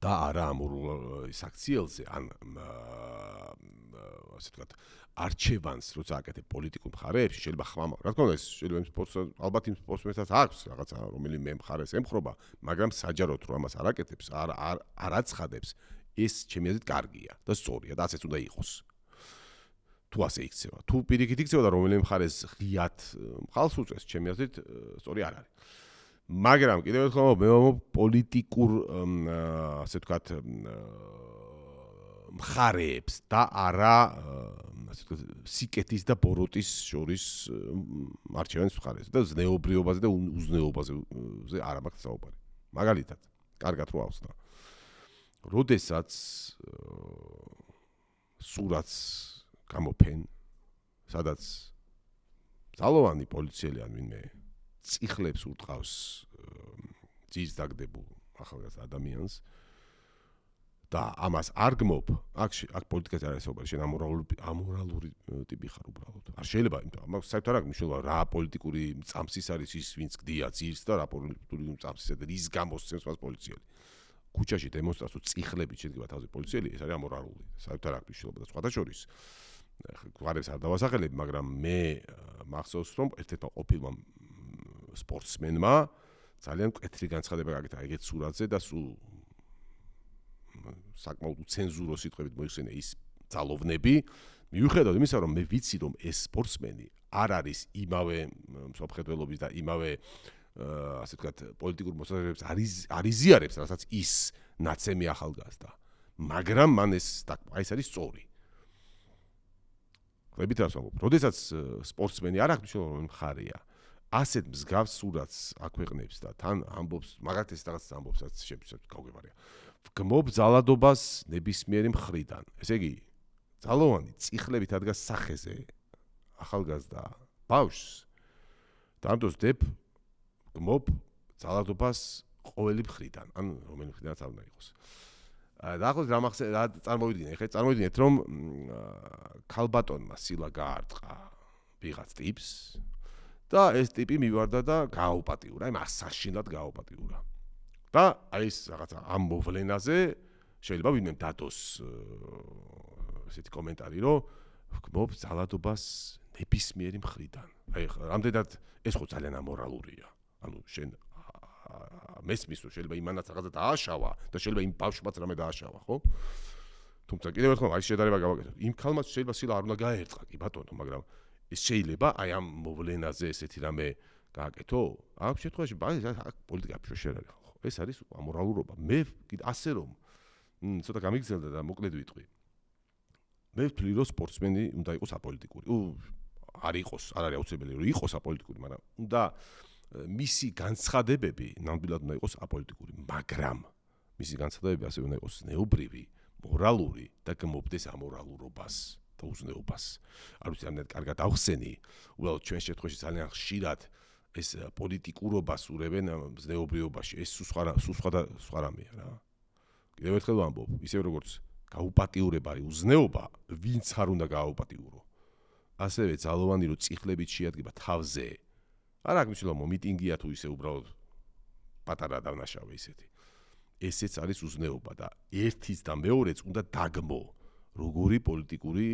და არა ამორალ საქციელზე, ან ასე ვთქვათ, არჩევანს როცა აკეთებ პოლიტიკურ მხარეებში, შეიძლება ხმამა. რა თქმა უნდა, ეს შეიძლება იმ სპორტს ალბათ იმ სპორტსმენსაც აქვს რაღაცა რომელიმე მხარეს ემხრობა, მაგრამ საჯაროდ რომ ამას არ აკეთებს, არ აცხადებს, ეს ჩემი აზრით კარგია და სწორია და ასეც უნდა იყოს. თუ ასე იქცევა. თუ პირიქით იქცევა და რომელიმე მხარეს ღიად მხალს უწევს, ჩემი აზრით სწორი არ არის. მაგრამ კიდევ ერთხელ მე ვამბობ პოლიტიკურ ასე ვთქვათ მხარეებს და არა ასე ვთქვათ სიკეთის და ბოროტის შორის არჩევანის მხარეს და ზნეობრიობაზე და უზნეობაზე არ მაქვს საუბარი. მაგალითად, კარგად რო ავსნა. როდესაც სურათს გამოფენ, სადაც ძალოვანი პოლიციელი ან ვინმე წიხლებს ურტყავს ძირს დაგდებულ ახალგაზრდა ადამიანს და ამას არ გმობ, აქ პოლიტიკაზე არ არის საუბარი, შენ ამორალური ტიპი ხარ უბრალოდ. არ შეიძლება, იმიტომ რომ საერთოდ არ აქვს მნიშვნელობა რა პოლიტიკური წამსის არის ის, ვინც გდია ძირს და რა პოლიტიკური წამსისა და რის გამოსცემს მას პოლიციელი. ქუჩაში დემონსტრაციო წიხლებით შედგება თავზე პოლიციელი, ეს არის ამორალური. საერთოდ არ აქვს მნიშვნელობა და სხვათა შორის გვარებს არ დავასახელებ, მაგრამ მე მახსოვს, რომ ერთ-ერთმა ყოფილმა სპორტსმენმა ძალიან მკვეთრი განცხადება გააკეთა ეგეთ სურათზე და სულ საკმაოდ უცენზურო სიტყვებით მოიხსენა ის ძალოვნები, მიუხედავად იმისა, რომ მე ვიცი, რომ ეს სპორტსმენი არ არის იმავე მსოფლმხედველობის და იმავე ასე ვთქვათ, პოლიტიკურ მოსაზრებებს არ იზიარებს, რასაც ის ნაცემი ახალგაზრდა. მაგრამ მან ეს არის სწორი. ხვდებით რას ვამბობ? როდესაც სპორტსმენი არ აქვს მნიშვნელობა რომ მხარეა, ასეთ მსგავს სურათს აქვეყნებს და თან ამბობს, მაგათ ეს რაღაც ამბობს, რაც შეგვიძლია გავგებარია. გმობ ძალადობას ნებისმიერი მხრიდან. ესე იგი, ძალოვანი წიხლებით ადგას სახეზე ახალგაზრდა ბავშვს და ამდროს დებ გმობ ძალადობას ყოველი მხრიდან, ან რომელი მხრიდანაც არ უნდა იყოს. დაახლოებით რა წარმოვიდგინე, ხე წარმოვიდგინეთ, რომ ქალბატონმა სილა გაარტყა ვიღაც ტიპს და ეს ტიპი მივარდა და გააუპატიურა, აი მასაშინად გააუპატიურა. და აი ეს რაღაცა ამ მოვლენაზე შეიძლება ვინმე დადოს ესეთი კომენტარი, რომ გმობ ძალადობას ნებისმიერი მხრიდან. აი რამდენად ეს ხო ძალიან ამორალურია. ანუ შენ მესმის რომ შეიძლება იმანაც რაღაცა დააშავა და შეიძლება იმ ბავშვმაც რამე დააშავა, ხო? თუმცა კიდევ ერთხელ აი შედარება გავაკეთოთ. იმ ქალმაც შეიძლება სილა არ უნდა გაერწყა, კი ბატონო, მაგრამ ეს შეიძლება აი ამ მოვლენაზე ესეთი რამე გააკეთო? ამ შემთხვევაში აქ პოლიტიკა ფშოშერ არის, ხო? ეს არის ამორალურობა. მე ასე რომ ცოტა გამიგზელდა და მოკლედ ვიტყვი. მე ვთვლი რომ სპორტსმენი უნდა იყოს აპოლიტიკური. არ არის აუცილებელი რომ იყოს აპოლიტიკური, მაგრამ უნდა მისი განცხადებები ნამდვილად უნდა იყოს აპოლიტიკური, მაგრამ მისი განცხადებები ასევე უნდა იყოს ზნეობრივი, მორალური და გმობდეს ამორალურობას და უზნეობას. არ ვიცი, ამდენ კარგად ავხსენი, უბრალოდ ჩვენ შემთხვევაში ძალიან ხშირად ეს პოლიტიკურობას ურევენ ზნეობრიობაში, ეს სხვა რამეა რა. კიდევ ერთხელ ვამბობ, ისევ როგორც გაუპატიურება არის უზნეობა, ვინც არ უნდა გააუპატიურო. ასევე ძალოვანი რომ წიხლებით შეადგება თავზე. არ აქვს მნიშვნელობა მიტინგია თუ ისე უბრალოდ პატარა დავნაშავე ისეთი. ესეც არის უზნეობა და ერთის და მეორეც უნდა დაგმო. როგორი პოლიტიკური,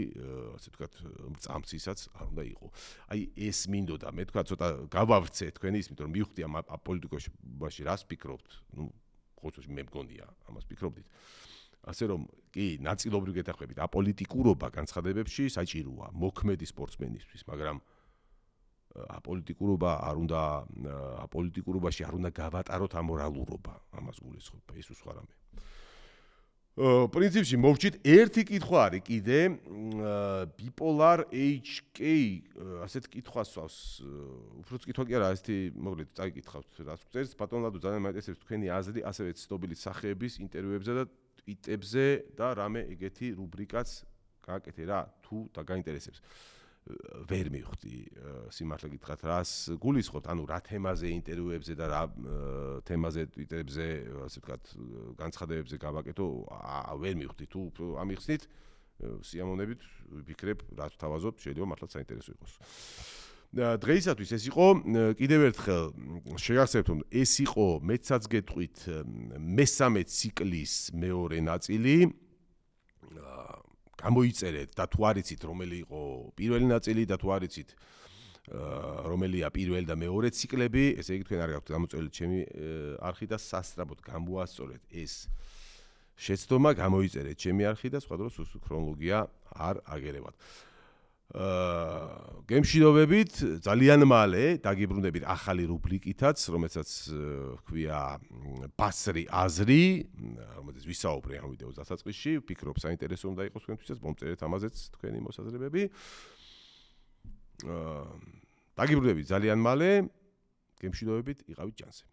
ასე ვთქვათ, წამცისაც არ უნდა იყო. აი ეს მინდოდა, მე თქვა ცოტა გავავრცე თქვენი ისმით რომ მივხვდი ამ პოლიტიკაში რას ფიქრობთ, ყოველთვის მე მგონია ამას ფიქრობდით. ასე რომ კი, ნაწილობრივ გეთანხმებით, აპოლიტიკურობა განცხადებებში საჭიროა მოქმედი სპორტსმენისთვის, მაგრამ აპოლიტიკურობაში არ უნდა გავატაროთ ამორალურობა, ამას გულისხმობ, ეს სხვა რამე. პრინციპში მოვჭით ერთი კითხვა არის კიდე bipolar HK ასეთ კითხვას ვავს. უფრო კითხვა კი არა, ესეთი მოკლედ წაიკითხავთ რას გწერს. ბატონ ლადო ძალიან მაინტერესებს თქვენი აზრი ასევე ცნობილი სახეების ინტერვიუებზე და ტვიტებზე და რამე ეგეთი რუბრიკაც გააკეთე რა თუ და გაინტერესებს. ვერ მივხვდი სიმართლე გითხრათ რას გულისხმობთ, ანუ რა თემაზე ინტერვიუებზე და რა თემაზე ტვიტებზე, ასე ვთქვათ, განცხადებებზე გავაკეთო, ვერ მივხვდი თუ ამიხსნით, სიამოვნებით ვფიქრებ, რაც ვთავაზობთ, შეიძლება მართლაც საინტერესო იყოს. დღეისათვის ეს იყო კიდევ ერთხელ შეგახსენებთ, რომ ეს იყო მეცაც გეტყვით მესამე ციკლის მეორე ნაწილი. გამოიწერეთ და თუ არ იცით რომელი იყო პირველი ნაწილი და თუ არ იცით რომელია პირველი და მეორე ციკლები, ესე იგი თქვენ არ გაქვთ გამოწერილი ჩემი არხი და სასწრაფოდ გამოასწორეთ ეს შეცდომა, გამოიწერეთ ჩემი არხი და სხვა დროს ქრონოლოგია არ აგერევათ. გემშვიდობებით, ძალიან მალე დაგიბრუნდებით ახალი რუბრიკითაც, რომელსაც ჰქვია ბასრი აზრი, რომელზეც ვისაუბრე ამ ვიდეოს დასაწყისში, ვფიქრობ საინტერესო უნდა იყოს თქვენთვისაც, მომწერეთ ამაზეც თქვენი მოსაზრებები. დაგიბრუნდებით ძალიან მალე, გემშვიდობებით, იყავით ჯანსზე.